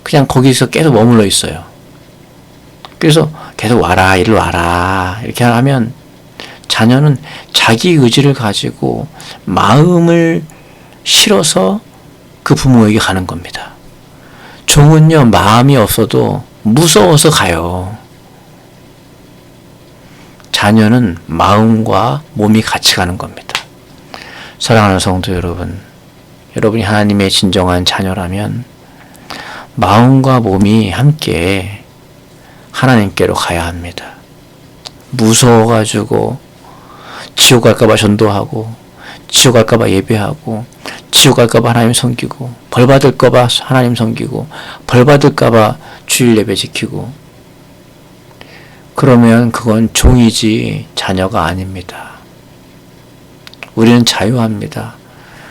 Speaker 4: 그냥 거기서 계속 머물러 있어요. 그래서 계속 와라, 이리 와라 이렇게 하면 자녀는 자기 의지를 가지고 마음을 실어서 그 부모에게 가는 겁니다. 종은요, 마음이 없어도 무서워서 가요. 자녀는 마음과 몸이 같이 가는 겁니다. 사랑하는 성도 여러분, 여러분이 하나님의 진정한 자녀라면 마음과 몸이 함께 하나님께로 가야 합니다. 무서워가지고 지옥 갈까봐 전도하고 지옥 갈까봐 예배하고 지옥 갈까봐 하나님 섬기고 벌 받을까봐 하나님 섬기고 벌 받을까봐 주일 예배 지키고 그러면 그건 종이지 자녀가 아닙니다. 우리는 자유합니다.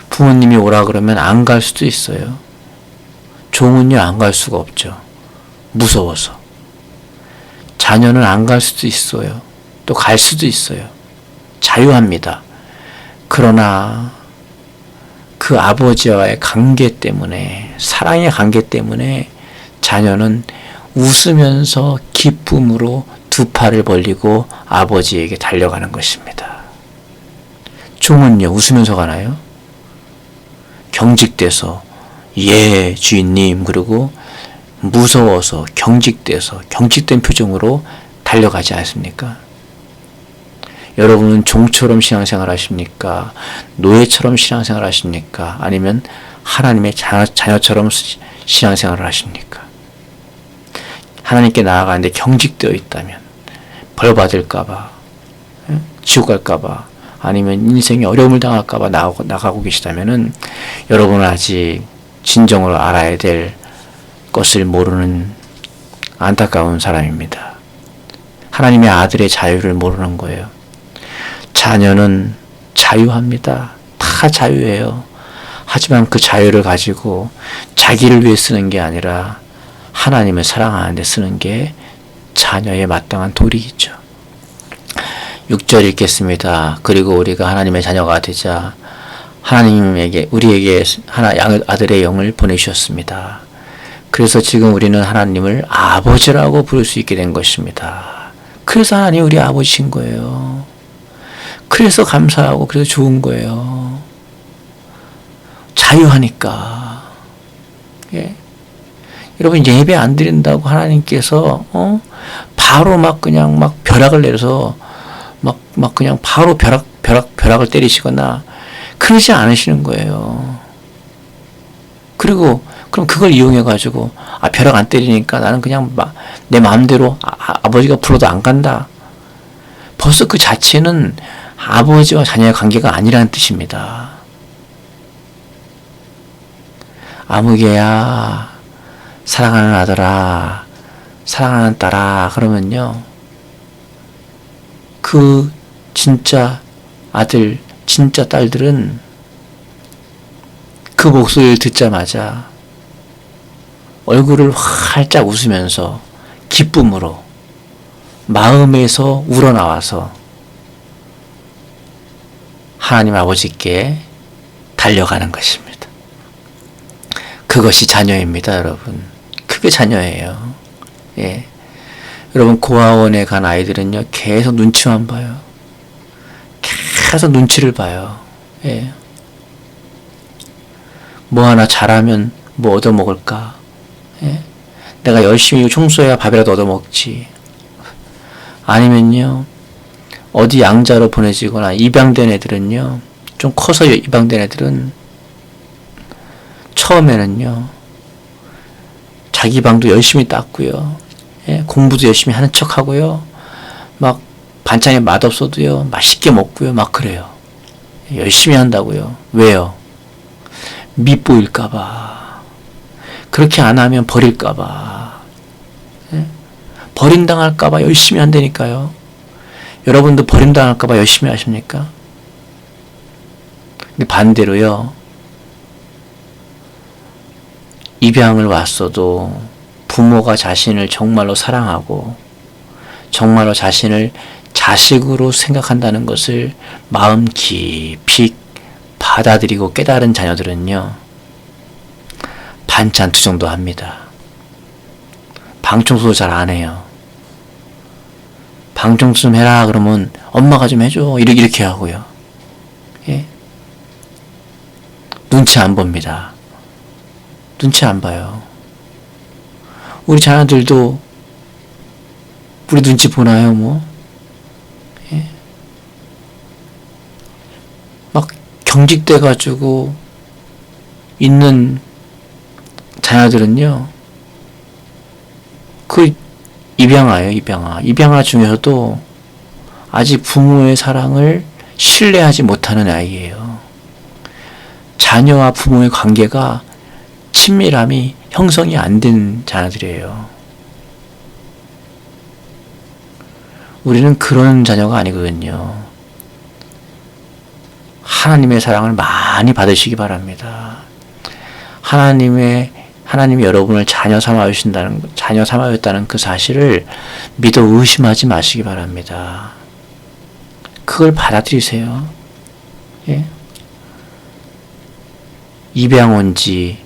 Speaker 4: 부모님이 오라 그러면 안 갈 수도 있어요. 종은요, 안 갈 수가 없죠. 무서워서. 자녀는 안 갈 수도 있어요. 또 갈 수도 있어요. 자유합니다. 그러나 그 아버지와의 관계 때문에, 사랑의 관계 때문에 자녀는 웃으면서 기쁨으로 두 팔을 벌리고 아버지에게 달려가는 것입니다. 종은요, 웃으면서 가나요? 경직돼서, 예, 주인님, 그리고 무서워서, 경직된 표정으로 달려가지 않습니까? 여러분은 종처럼 신앙생활 하십니까? 노예처럼 신앙생활 하십니까? 아니면 하나님의 자녀처럼 신앙생활을 하십니까? 하나님께 나아가는데 경직되어 있다면, 벌 받을까봐, 지옥 갈까봐, 아니면 인생에 어려움을 당할까봐 나가고 계시다면은, 여러분은 아직 진정으로 알아야 될 것을 모르는 안타까운 사람입니다. 하나님의 아들의 자유를 모르는 거예요. 자녀는 자유합니다. 다 자유예요. 하지만 그 자유를 가지고 자기를 위해 쓰는 게 아니라 하나님을 사랑하는 데 쓰는 게 자녀의 마땅한 도리이죠. 6절 읽겠습니다. 그리고 우리가 하나님의 자녀가 되자 하나님에게 우리에게 아들의 영을 보내주셨습니다. 그래서 지금 우리는 하나님을 아버지라고 부를 수 있게 된 것입니다. 그래서 하나님 우리 아버지신 거예요. 그래서 감사하고 그래서 좋은 거예요. 자유하니까. 예. 여러분 예배 안 드린다고 하나님께서 바로 막 그냥 막 벼락을 내려서 막 그냥 바로 벼락을 때리시거나 그러지 않으시는 거예요. 그리고 그럼 그걸 이용해 가지고 벼락 안 때리니까 나는 그냥 막 내 마음대로 아버지가 불러도 안 간다. 벌써 그 자체는 아버지와 자녀의 관계가 아니라는 뜻입니다. 아무개야, 사랑하는 아들아, 사랑하는 딸아, 그러면요, 그 진짜 아들, 진짜 딸들은 그 목소리를 듣자마자 얼굴을 활짝 웃으면서 기쁨으로 마음에서 우러나와서 하나님 아버지께 달려가는 것입니다. 그것이 자녀입니다, 여러분. 그게 자녀예요. 예. 여러분, 고아원에 간 아이들은요, 계속 눈치만 봐요. 계속 눈치를 봐요. 예. 뭐 하나 잘하면 뭐 얻어먹을까? 예. 내가 열심히 청소해야 밥이라도 얻어먹지. 아니면요, 어디 양자로 보내지거나 입양된 애들은요, 좀 커서 입양된 애들은 처음에는요, 자기 방도 열심히 닦고요, 예, 공부도 열심히 하는 척 하고요, 막 반찬이 맛없어도요, 맛있게 먹고요, 막 그래요. 열심히 한다고요. 왜요? 밉보일까봐. 그렇게 안 하면 버릴까봐. 예? 버림당할까봐 열심히 한다니까요. 여러분도 버림당할까봐 열심히 하십니까? 반대로요, 입양을 왔어도 부모가 자신을 정말로 사랑하고 정말로 자신을 자식으로 생각한다는 것을 마음 깊이 받아들이고 깨달은 자녀들은요, 반찬 투정도 합니다. 방 청소도 잘 안 해요. 방 청소 좀 해라 그러면 엄마가 좀 해줘 이렇게 하고요. 예? 눈치 안 봅니다. 눈치 안 봐요. 우리 자녀들도 우리 눈치 보나요, 뭐? 예? 막 경직돼가지고 있는 자녀들은요, 그 입양아예요, 입양아. 입양아 중에서도 아직 부모의 사랑을 신뢰하지 못하는 아이예요. 자녀와 부모의 관계가 친밀함이 형성이 안 된 자녀들이에요. 우리는 그런 자녀가 아니거든요. 하나님의 사랑을 많이 받으시기 바랍니다. 하나님이 여러분을 자녀 삼아주셨다는 그 사실을 믿어 의심하지 마시기 바랍니다. 그걸 받아들이세요. 예? 입양 온 지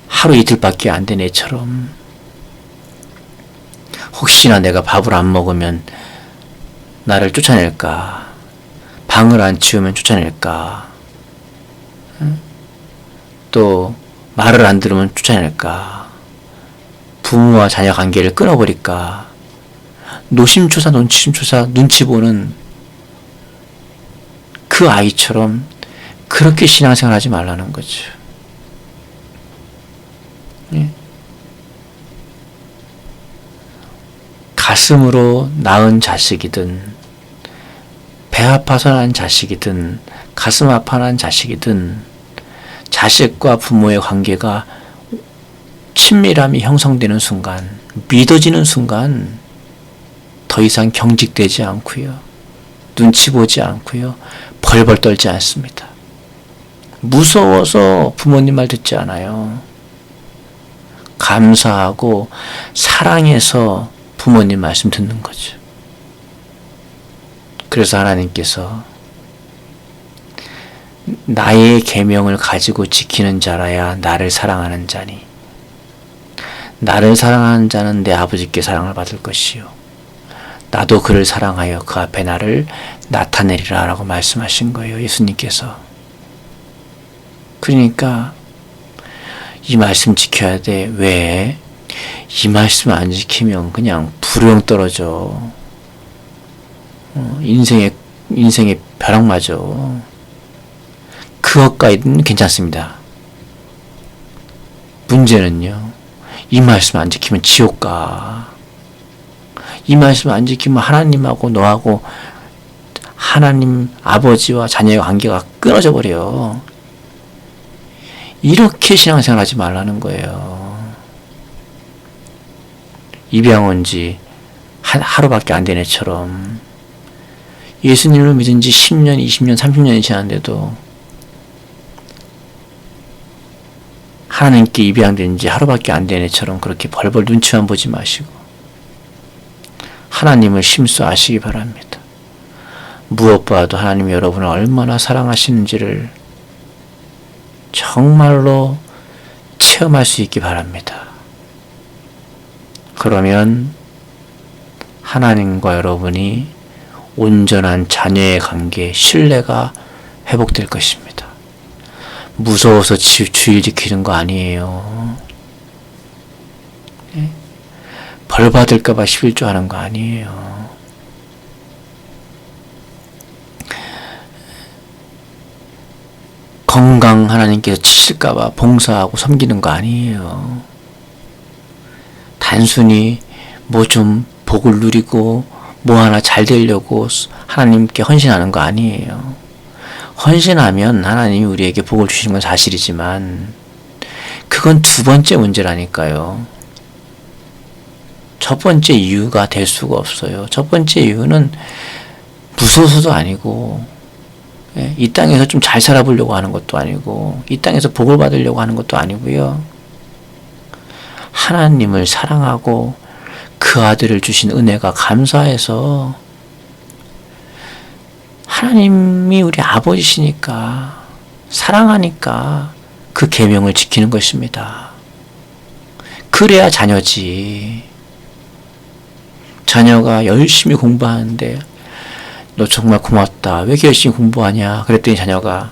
Speaker 4: 하루 이틀밖에 안 된 애처럼 혹시나 내가 밥을 안 먹으면 나를 쫓아낼까, 방을 안 치우면 쫓아낼까, 또 말을 안 들으면 쫓아낼까, 부모와 자녀 관계를 끊어버릴까, 노심초사 눈치심초사 눈치 보는 그 아이처럼 그렇게 신앙생활 하지 말라는 거죠. 예? 가슴으로 낳은 자식이든 배 아파서 낳은 자식이든 가슴 아파 낳은 자식이든 자식과 부모의 관계가 친밀함이 형성되는 순간, 믿어지는 순간 더 이상 경직되지 않고요, 눈치 보지 않고요, 벌벌 떨지 않습니다. 무서워서 부모님 말 듣지 않아요. 감사하고 사랑해서 부모님 말씀 듣는 거죠. 그래서 하나님께서 나의 계명을 가지고 지키는 자라야 나를 사랑하는 자니 나를 사랑하는 자는 내 아버지께 사랑을 받을 것이요 나도 그를 사랑하여 그 앞에 나를 나타내리라 라고 말씀하신 거예요, 예수님께서. 그러니까 이 말씀 지켜야 돼. 왜? 이 말씀 안 지키면 그냥 불효령 떨어져. 인생에 벼락 맞아. 그것까지는 괜찮습니다. 문제는요, 이 말씀 안 지키면 지옥 가. 이 말씀 안 지키면 하나님하고 너하고 하나님 아버지와 자녀의 관계가 끊어져 버려. 이렇게 신앙생활 하지 말라는 거예요. 입양 온 지 하루밖에 안 된 애처럼 예수님을 믿은 지 10년, 20년, 30년이 지났는데도 하나님께 입양된 지 하루밖에 안 된 애처럼 그렇게 벌벌 눈치만 보지 마시고 하나님을 심수 아시기 바랍니다. 무엇보다도 하나님이 여러분을 얼마나 사랑하시는지를 정말로 체험할 수 있기 바랍니다. 그러면 하나님과 여러분이 온전한 자녀의 관계, 신뢰가 회복될 것입니다. 무서워서 주의 지키는 거 아니에요. 네? 벌 받을까봐 11조 하는 거 아니에요. 건강 하나님께서 치실까봐 봉사하고 섬기는 거 아니에요. 단순히 뭐 좀 복을 누리고 뭐 하나 잘 되려고 하나님께 헌신하는 거 아니에요. 헌신하면 하나님이 우리에게 복을 주시는 건 사실이지만 그건 두 번째 문제라니까요. 첫 번째 이유가 될 수가 없어요. 첫 번째 이유는 무서워서도 아니고 예, 이 땅에서 좀 잘 살아보려고 하는 것도 아니고 이 땅에서 복을 받으려고 하는 것도 아니고요. 하나님을 사랑하고 그 아들을 주신 은혜가 감사해서 하나님이 우리 아버지시니까 사랑하니까 그 계명을 지키는 것입니다. 그래야 자녀지. 자녀가 열심히 공부하는데 너 정말 고맙다. 왜 이렇게 열심히 공부하냐? 그랬더니 자녀가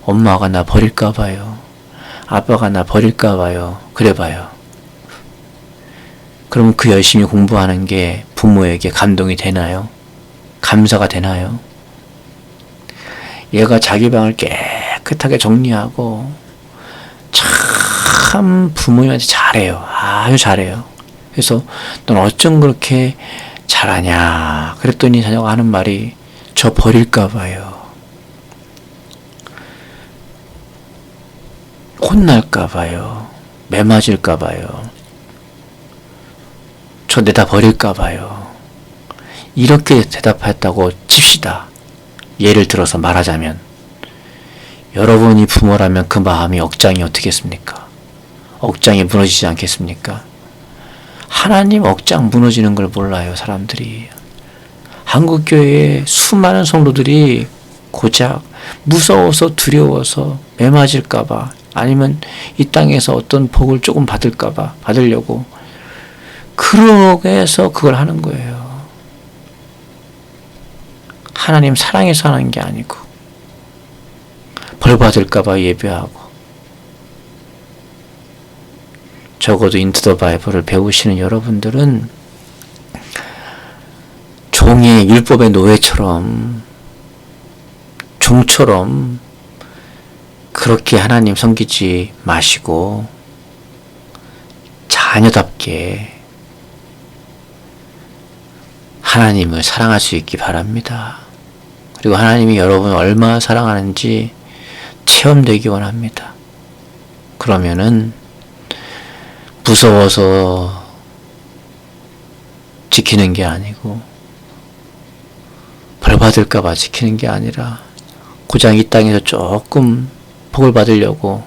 Speaker 4: 엄마가 나 버릴까 봐요. 아빠가 나 버릴까 봐요. 그래 봐요. 그러면 그 열심히 공부하는 게 부모에게 감동이 되나요? 감사가 되나요? 얘가 자기 방을 깨끗하게 정리하고 참 부모님한테 잘해요. 아주 잘해요. 그래서 넌 어쩜 그렇게 잘하냐? 그랬더니 자녀가 하는 말이 저 버릴까 봐요. 혼날까 봐요. 매 맞을까 봐요. 저 내다 버릴까 봐요. 이렇게 대답했다고 칩시다. 예를 들어서 말하자면 여러분이 부모라면 그 마음이 억장이 어떻겠습니까? 억장이 무너지지 않겠습니까? 하나님 억장 무너지는 걸 몰라요, 사람들이. 한국교회에 수많은 성도들이 고작 무서워서 두려워서 매 맞을까봐 아니면 이 땅에서 어떤 복을 조금 받을까봐 받으려고 그러게서 그걸 하는 거예요. 하나님 사랑해서 하는 게 아니고 벌 받을까봐 예배하고. 적어도 인투 더 바이블을 배우시는 여러분들은 종의 율법의 노예처럼 종처럼 그렇게 하나님 섬기지 마시고 자녀답게 하나님을 사랑할 수 있기 바랍니다. 그리고 하나님이 여러분을 얼마나 사랑하는지 체험되기 원합니다. 그러면은 무서워서 지키는 게 아니고 벌 받을까봐 지키는 게 아니라 고작 이 땅에서 조금 복을 받으려고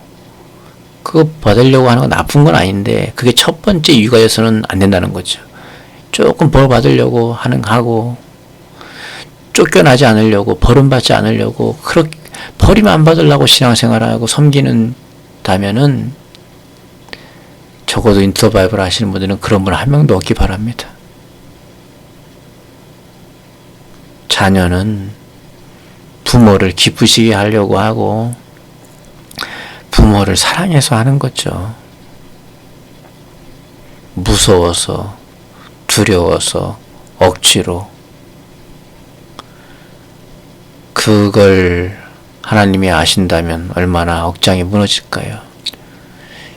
Speaker 4: 그거 받으려고 하는 건 나쁜 건 아닌데 그게 첫 번째 이유가 돼서는 안 된다는 거죠. 조금 벌 받으려고 하고 쫓겨나지 않으려고 벌은받지 않으려고 그렇게 벌이만 안 받으려고 신앙생활하고 섬기는다면은 적어도 인투 더 바이블 하시는 분들은 그런 분 한 명도 없기 바랍니다. 자녀는 부모를 기쁘시게 하려고 하고 부모를 사랑해서 하는 거죠. 무서워서 두려워서 억지로 그걸 하나님이 아신다면 얼마나 억장이 무너질까요?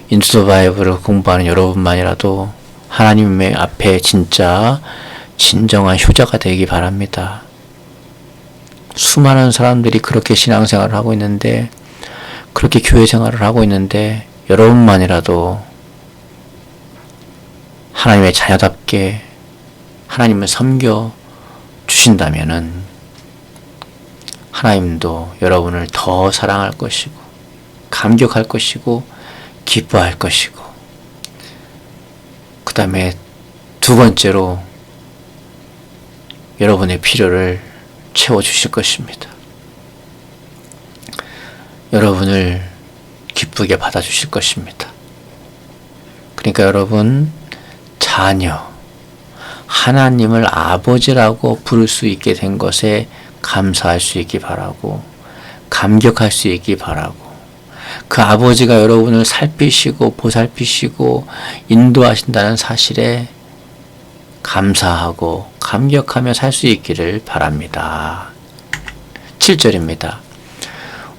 Speaker 4: 인투 더 바이블을 공부하는 여러분만이라도 하나님의 앞에 진짜 진정한 효자가 되기 바랍니다. 수많은 사람들이 그렇게 신앙생활을 하고 있는데 그렇게 교회 생활을 하고 있는데 여러분만이라도 하나님의 자녀답게 하나님을 섬겨 주신다면은 하나님도 여러분을 더 사랑할 것이고 감격할 것이고 기뻐할 것이고 그 다음에 두 번째로 여러분의 필요를 채워주실 것입니다. 여러분을 기쁘게 받아주실 것입니다. 그러니까 여러분 자녀 하나님을 아버지라고 부를 수 있게 된 것에 감사할 수 있기 바라고 감격할 수 있기 바라고 그 아버지가 여러분을 살피시고 보살피시고 인도하신다는 사실에 감사하고 감격하며 살 수 있기를 바랍니다. 7절입니다.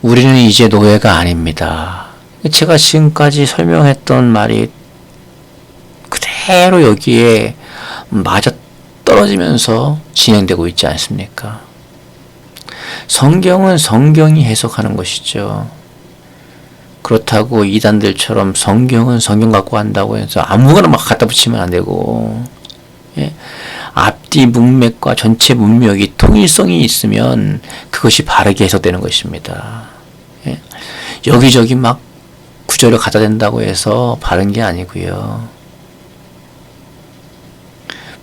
Speaker 4: 우리는 이제 노예가 아닙니다. 제가 지금까지 설명했던 말이 그대로 여기에 맞아 떨어지면서 진행되고 있지 않습니까? 성경은 성경이 해석하는 것이죠. 그렇다고 이단들처럼 성경은 성경 갖고 한다고 해서 아무거나 막 갖다 붙이면 안 되고, 예? 앞뒤 문맥과 전체 문맥이 통일성이 있으면 그것이 바르게 해석되는 것입니다. 예. 여기저기 막 구절을 갖다 댄다고 해서 바른 게 아니고요.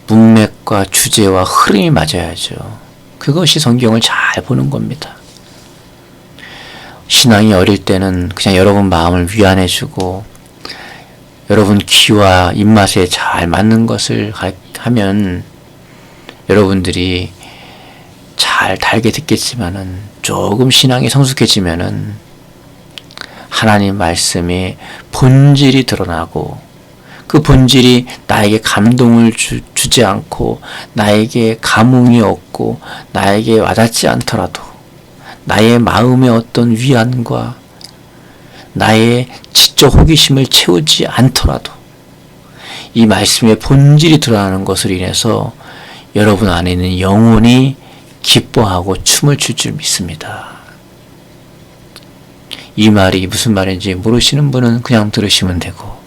Speaker 4: 문맥과 주제와 흐름이 맞아야죠. 그것이 성경을 잘 보는 겁니다. 신앙이 어릴 때는 그냥 여러분 마음을 위안해주고 여러분 귀와 입맛에 잘 맞는 것을 하면 여러분들이 잘 달게 듣겠지만은 조금 신앙이 성숙해지면은 하나님 말씀의 본질이 드러나고 그 본질이 나에게 감동을 주지 않고 나에게 감흥이 없고 나에게 와닿지 않더라도 나의 마음의 어떤 위안과 나의 지적 호기심을 채우지 않더라도 이 말씀의 본질이 드러나는 것을 인해서 여러분 안에 있는 영혼이 기뻐하고 춤을 출 줄 믿습니다. 이 말이 무슨 말인지 모르시는 분은 그냥 들으시면 되고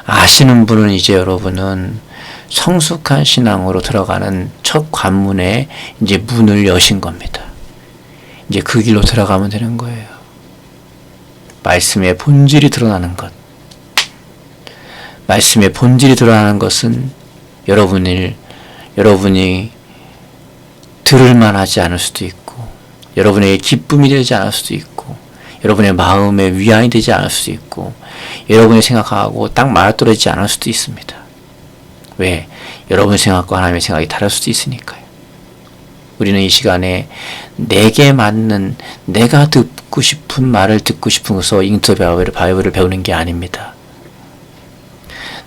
Speaker 4: 아시는 분은 이제 여러분은 성숙한 신앙으로 들어가는 첫 관문에 이제 문을 여신 겁니다. 이제 그 길로 들어가면 되는 거예요. 말씀의 본질이 드러나는 것. 말씀의 본질이 드러나는 것은 여러분이 들을 만하지 않을 수도 있고 여러분에게 기쁨이 되지 않을 수도 있고 여러분의 마음에 위안이 되지 않을 수도 있고 여러분이 생각하고 딱 맞아떨어지지 않을 수도 있습니다. 왜? 여러분 생각과 하나님의 생각이 다를 수도 있으니까요. 우리는 이 시간에 내게 맞는 내가 듣고 싶은 말을 듣고 싶어서 인터 바이블을 배우는 게 아닙니다.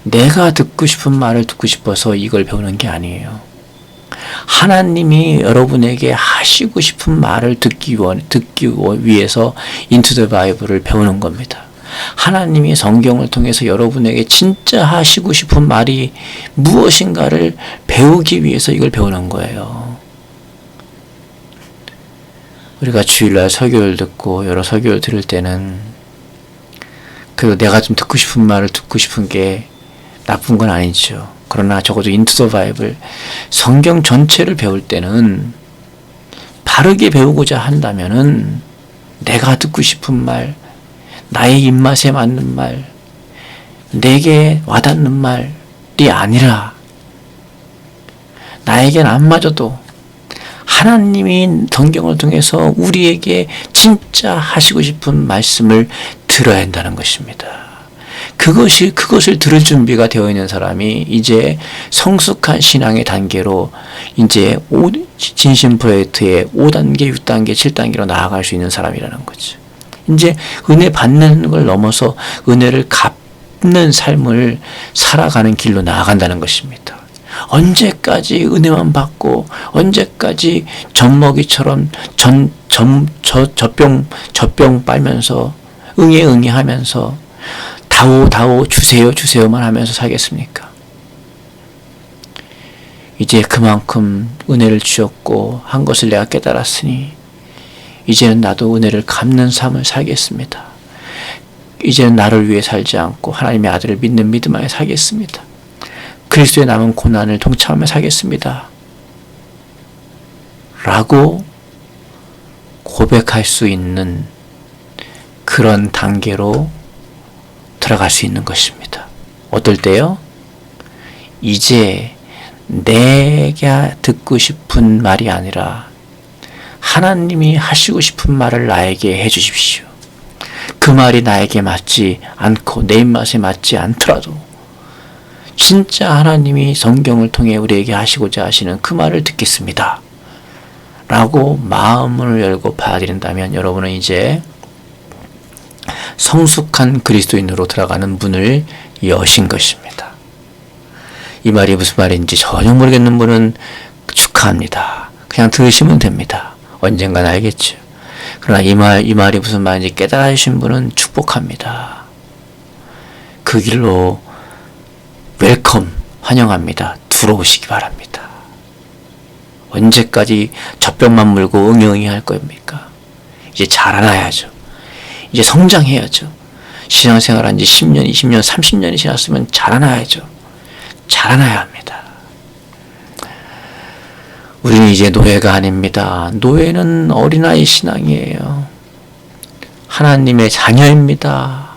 Speaker 4: 내가 듣고 싶은 말을 듣고 싶어서 이걸 배우는 게 아니에요. 하나님이 여러분에게 하시고 싶은 말을 듣기 위해서 인투 더 바이블을 배우는 겁니다. 하나님이 성경을 통해서 여러분에게 진짜 하시고 싶은 말이 무엇인가를 배우기 위해서 이걸 배우는 거예요. 우리가 주일날 설교를 듣고 여러 설교를 들을 때는 그래도 내가 좀 듣고 싶은 말을 듣고 싶은 게 나쁜 건 아니죠. 그러나 적어도 인투 더 바이블 성경 전체를 배울 때는 바르게 배우고자 한다면은 내가 듣고 싶은 말, 나의 입맛에 맞는 말, 내게 와닿는 말이 아니라 나에겐 안 맞아도 하나님이 성경을 통해서 우리에게 진짜 하시고 싶은 말씀을 들어야 한다는 것입니다. 그것을 들을 준비가 되어 있는 사람이 이제 성숙한 신앙의 단계로 이제 진심 프로젝트의 5단계, 6단계, 7단계로 나아갈 수 있는 사람이라는 거죠. 이제 은혜 받는 걸 넘어서 은혜를 갚는 삶을 살아가는 길로 나아간다는 것입니다. 언제까지 은혜만 받고 언제까지 젖먹이처럼 젖병 빨면서 응애 하면서 다오 주세요만 하면서 살겠습니까? 이제 그만큼 은혜를 주셨고 한 것을 내가 깨달았으니 이제는 나도 은혜를 갚는 삶을 살겠습니다. 이제는 나를 위해 살지 않고 하나님의 아들을 믿는 믿음 안에 살겠습니다. 그리스도의 남은 고난을 동참하며 살겠습니다. 라고 고백할 수 있는 그런 단계로 들어갈 수 있는 것입니다. 어떨 때요? 이제 내가 듣고 싶은 말이 아니라 하나님이 하시고 싶은 말을 나에게 해주십시오. 그 말이 나에게 맞지 않고 내 입맛에 맞지 않더라도 진짜 하나님이 성경을 통해 우리에게 하시고자 하시는 그 말을 듣겠습니다. 라고 마음을 열고 받아들인다면 여러분은 이제 성숙한 그리스도인으로 들어가는 문을 여신 것입니다. 이 말이 무슨 말인지 전혀 모르겠는 분은 축하합니다. 그냥 들으시면 됩니다. 언젠간 알겠죠. 그러나 이 말이 무슨 말인지 깨달으신 분은 축복합니다. 그 길로 웰컴, 환영합니다. 들어오시기 바랍니다. 언제까지 젖병만 물고 응용이 할 겁니까? 이제 자라나야죠. 이제 성장해야죠. 신앙생활 한 지 10년, 20년, 30년이 지났으면 자라나야죠. 자라나야 합니다. 우리는 이제 노예가 아닙니다. 노예는 어린아이 신앙이에요. 하나님의 자녀입니다.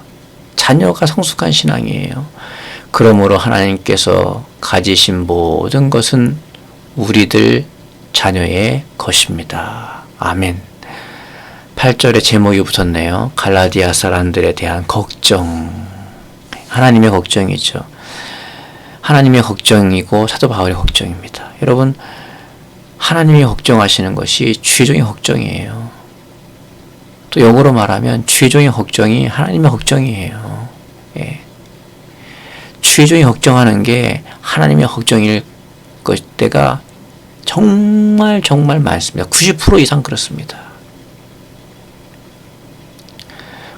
Speaker 4: 자녀가 성숙한 신앙이에요. 그러므로 하나님께서 가지신 모든 것은 우리들 자녀의 것입니다. 아멘. 8절에 제목이 붙었네요. 갈라디아 사람들에 대한 걱정. 하나님의 걱정이죠. 하나님의 걱정이고 사도 바울의 걱정입니다. 여러분, 하나님이 걱정하시는 것이 주의 종의 걱정이에요. 또 영어로 말하면 주의 종의 걱정이 하나님의 걱정이에요. 예. 주의 종이 걱정하는 게 하나님의 걱정일 때가 정말 많습니다. 90% 이상 그렇습니다.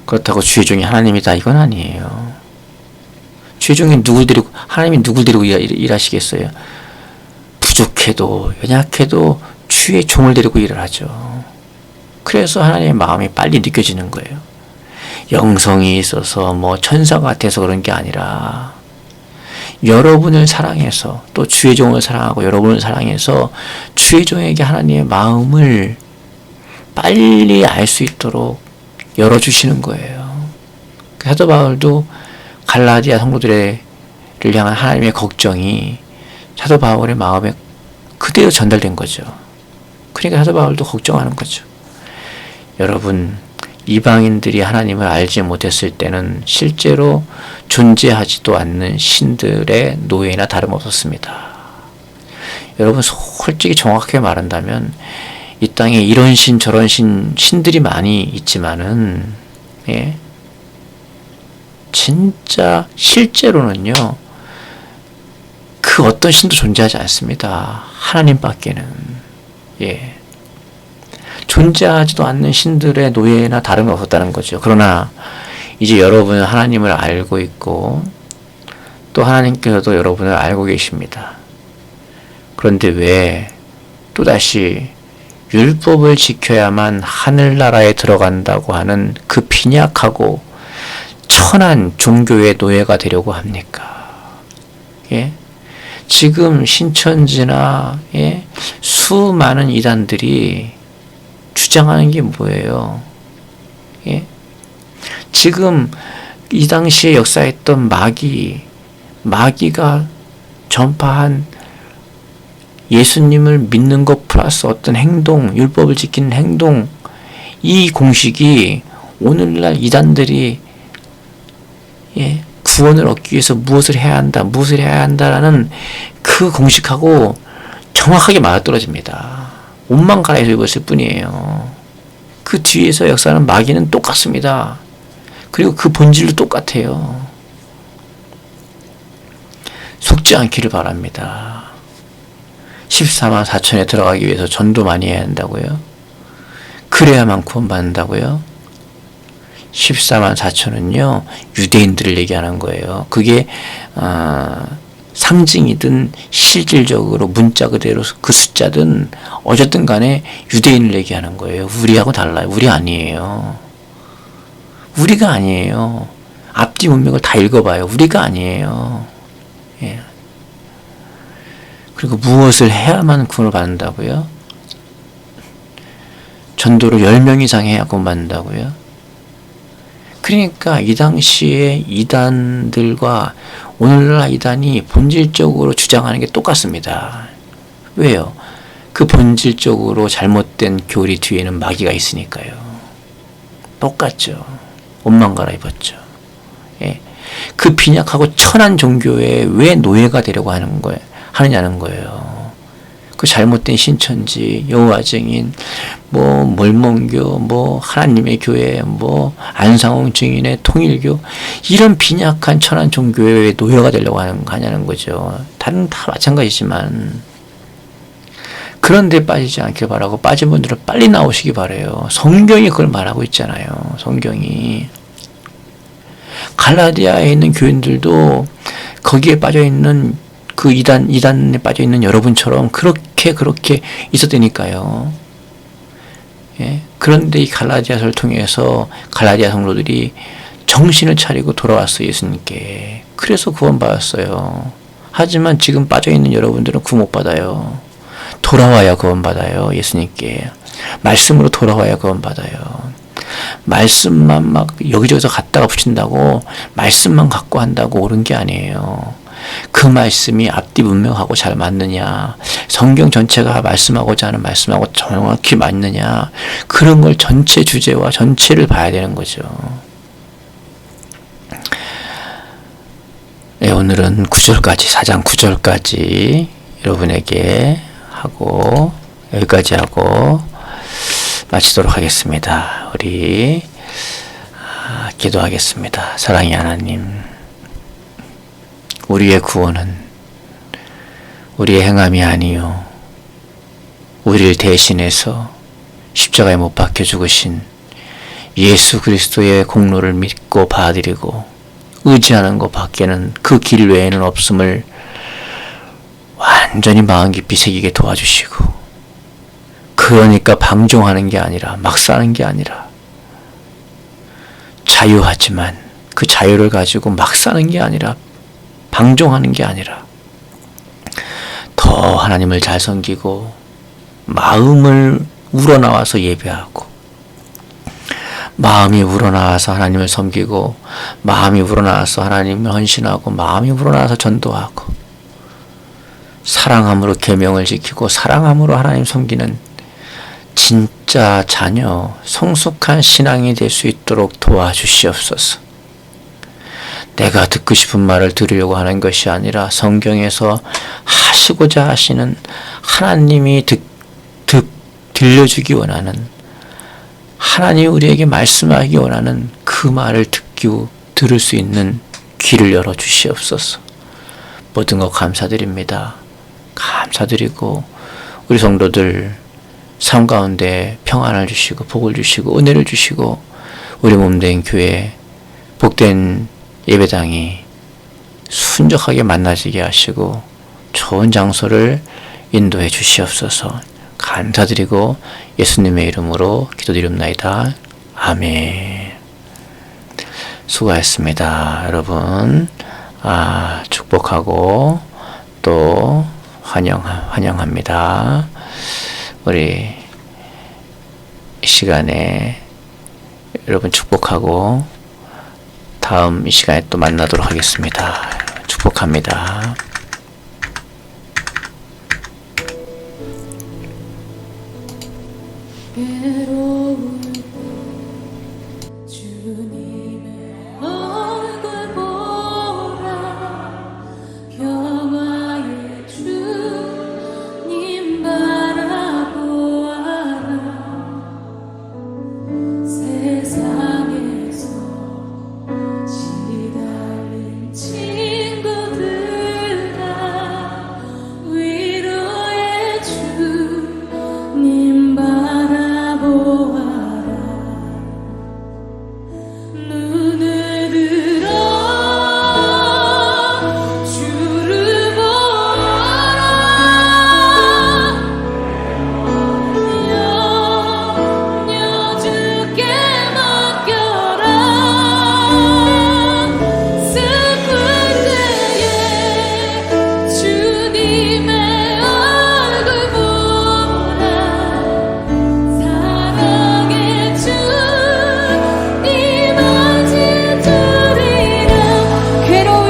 Speaker 4: 그렇다고 주의 종이 하나님이다 이건 아니에요. 주의 종이 하나님이 누굴 데리고 일하시겠어요? 부족해도 연약해도 주의 종을 데리고 일을 하죠. 그래서 하나님의 마음이 빨리 느껴지는 거예요. 영성이 있어서 뭐 천사 같아서 그런 게 아니라 여러분을 사랑해서 또 주의 종을 사랑하고 여러분을 사랑해서 주의 종에게 하나님의 마음을 빨리 알 수 있도록 열어주시는 거예요. 사도 바울도 갈라디아 성도들을 향한 하나님의 걱정이 사도 바울의 마음에 그대로 전달된 거죠. 그러니까 사도 바울도 걱정하는 거죠. 여러분, 이방인들이 하나님을 알지 못했을 때는 실제로 존재하지도 않는 신들의 노예나 다름없었습니다. 여러분, 솔직히 정확하게 말한다면 이 땅에 이런 신 저런 신들이 많이 있지만은 예, 진짜 실제로는요 그 어떤 신도 존재하지 않습니다. 하나님밖에는. 예. 존재하지도 않는 신들의 노예나 다름이 없었다는 거죠. 그러나 이제 여러분은 하나님을 알고 있고 또 하나님께서도 여러분을 알고 계십니다. 그런데 왜 또다시 율법을 지켜야만 하늘나라에 들어간다고 하는 그 빈약하고 천한 종교의 노예가 되려고 합니까? 예? 지금 신천지나 예? 수많은 이단들이 주장하는 게 뭐예요? 예? 지금 이 당시에 역사했던 마귀가 전파한 예수님을 믿는 것 플러스 어떤 행동, 율법을 지키는 행동, 이 공식이 오늘날 이단들이 예, 구원을 얻기 위해서 무엇을 해야 한다라는 그 공식하고 정확하게 맞아떨어집니다. 옷만 갈아입고 있을 뿐이에요. 그 뒤에서 역사하는 마귀는 똑같습니다. 그리고 그 본질도 똑같아요. 속지 않기를 바랍니다. 14만 4천에 들어가기 위해서 전도 많이 해야 한다고요? 그래야만 구원받는다고요? 14만 4천은요 유대인들을 얘기하는 거예요. 그게 상징이든 실질적으로 문자 그대로 그 숫자든 어쨌든 간에 유대인을 얘기하는 거예요. 우리하고 달라요. 우리 아니에요. 우리가 아니에요. 앞뒤 문맥을 다 읽어봐요. 우리가 아니에요. 예. 그리고 무엇을 해야만 구원을 받는다고요? 전도를 10명 이상 해야 구원받는다고요? 그러니까 이 당시에 이단들과 오늘날 이단이 본질적으로 주장하는 게 똑같습니다. 왜요? 그 본질적으로 잘못된 교리 뒤에는 마귀가 있으니까요. 똑같죠. 옷만 갈아입었죠. 예. 그 빈약하고 천한 종교에 왜 노예가 되려고 하느냐는 거예요. 그 잘못된 신천지, 여호와 증인, 뭐 몰몬교, 뭐 하나님의 교회, 뭐 안상홍 증인의 통일교, 이런 빈약한 천한 종교에 노예가 되려고 하냐는 거죠. 다른 다 마찬가지지만 그런데 빠지지 않길 바라고 빠진 분들은 빨리 나오시기 바라요. 성경이 그걸 말하고 있잖아요. 성경이. 갈라디아에 있는 교인들도 거기에 빠져있는 그 이단에 빠져있는 여러분처럼 그렇게 있었다니까요. 예? 그런데 이 갈라디아서를 통해서 갈라디아 성도들이 정신을 차리고 돌아왔어요. 예수님께. 그래서 구원받았어요. 하지만 지금 빠져있는 여러분들은 구원 못 받아요. 돌아와야 구원받아요. 예수님께. 말씀으로 돌아와야 구원받아요. 말씀만 막 여기저기서 갖다가 붙인다고 말씀만 갖고 한다고 옳은 게 아니에요. 그 말씀이 앞뒤 분명하고 잘 맞느냐, 성경 전체가 말씀하고자 하는 말씀하고 정확히 맞느냐, 그런 걸 전체 주제와 전체를 봐야 되는 거죠. 네, 오늘은 9절까지 4장 9절까지 여러분에게 하고 여기까지 하고 마치도록 하겠습니다. 우리 기도하겠습니다. 사랑의 하나님, 우리의 구원은 우리의 행함이 아니요 우리를 대신해서 십자가에 못 박혀 죽으신 예수 그리스도의 공로를 믿고 받아들이고 의지하는 것 밖에는 그 길 외에는 없음을 완전히 마음 깊이 새기게 도와주시고, 그러니까 방종하는 게 아니라 막 사는 게 아니라 자유하지만 그 자유를 가지고 막 사는 게 아니라 방종하는 게 아니라 더 하나님을 잘 섬기고 마음을 우러나와서 예배하고 마음이 우러나와서 하나님을 섬기고 마음이 우러나와서 하나님을 헌신하고 마음이 우러나와서 전도하고 사랑함으로 계명을 지키고 사랑함으로 하나님 섬기는 진짜 자녀, 성숙한 신앙이 될 수 있도록 도와주시옵소서. 내가 듣고 싶은 말을 들으려고 하는 것이 아니라 성경에서 하시고자 하시는 하나님이 들려주기 원하는, 하나님이 우리에게 말씀하기 원하는 그 말을 들을 수 있는 귀를 열어주시옵소서. 모든 것 감사드립니다. 감사드리고 우리 성도들 삶 가운데 평안을 주시고 복을 주시고 은혜를 주시고 우리 몸된 교회 복된 예배당이 순적하게 만나지게 하시고 좋은 장소를 인도해 주시옵소서. 감사드리고 예수님의 이름으로 기도드립니다. 아멘. 수고하셨습니다. 여러분 축복하고 또 환영합니다. 우리 이 시간에 여러분 축복하고 다음 이 시간에 또 만나도록 하겠습니다. 축복합니다.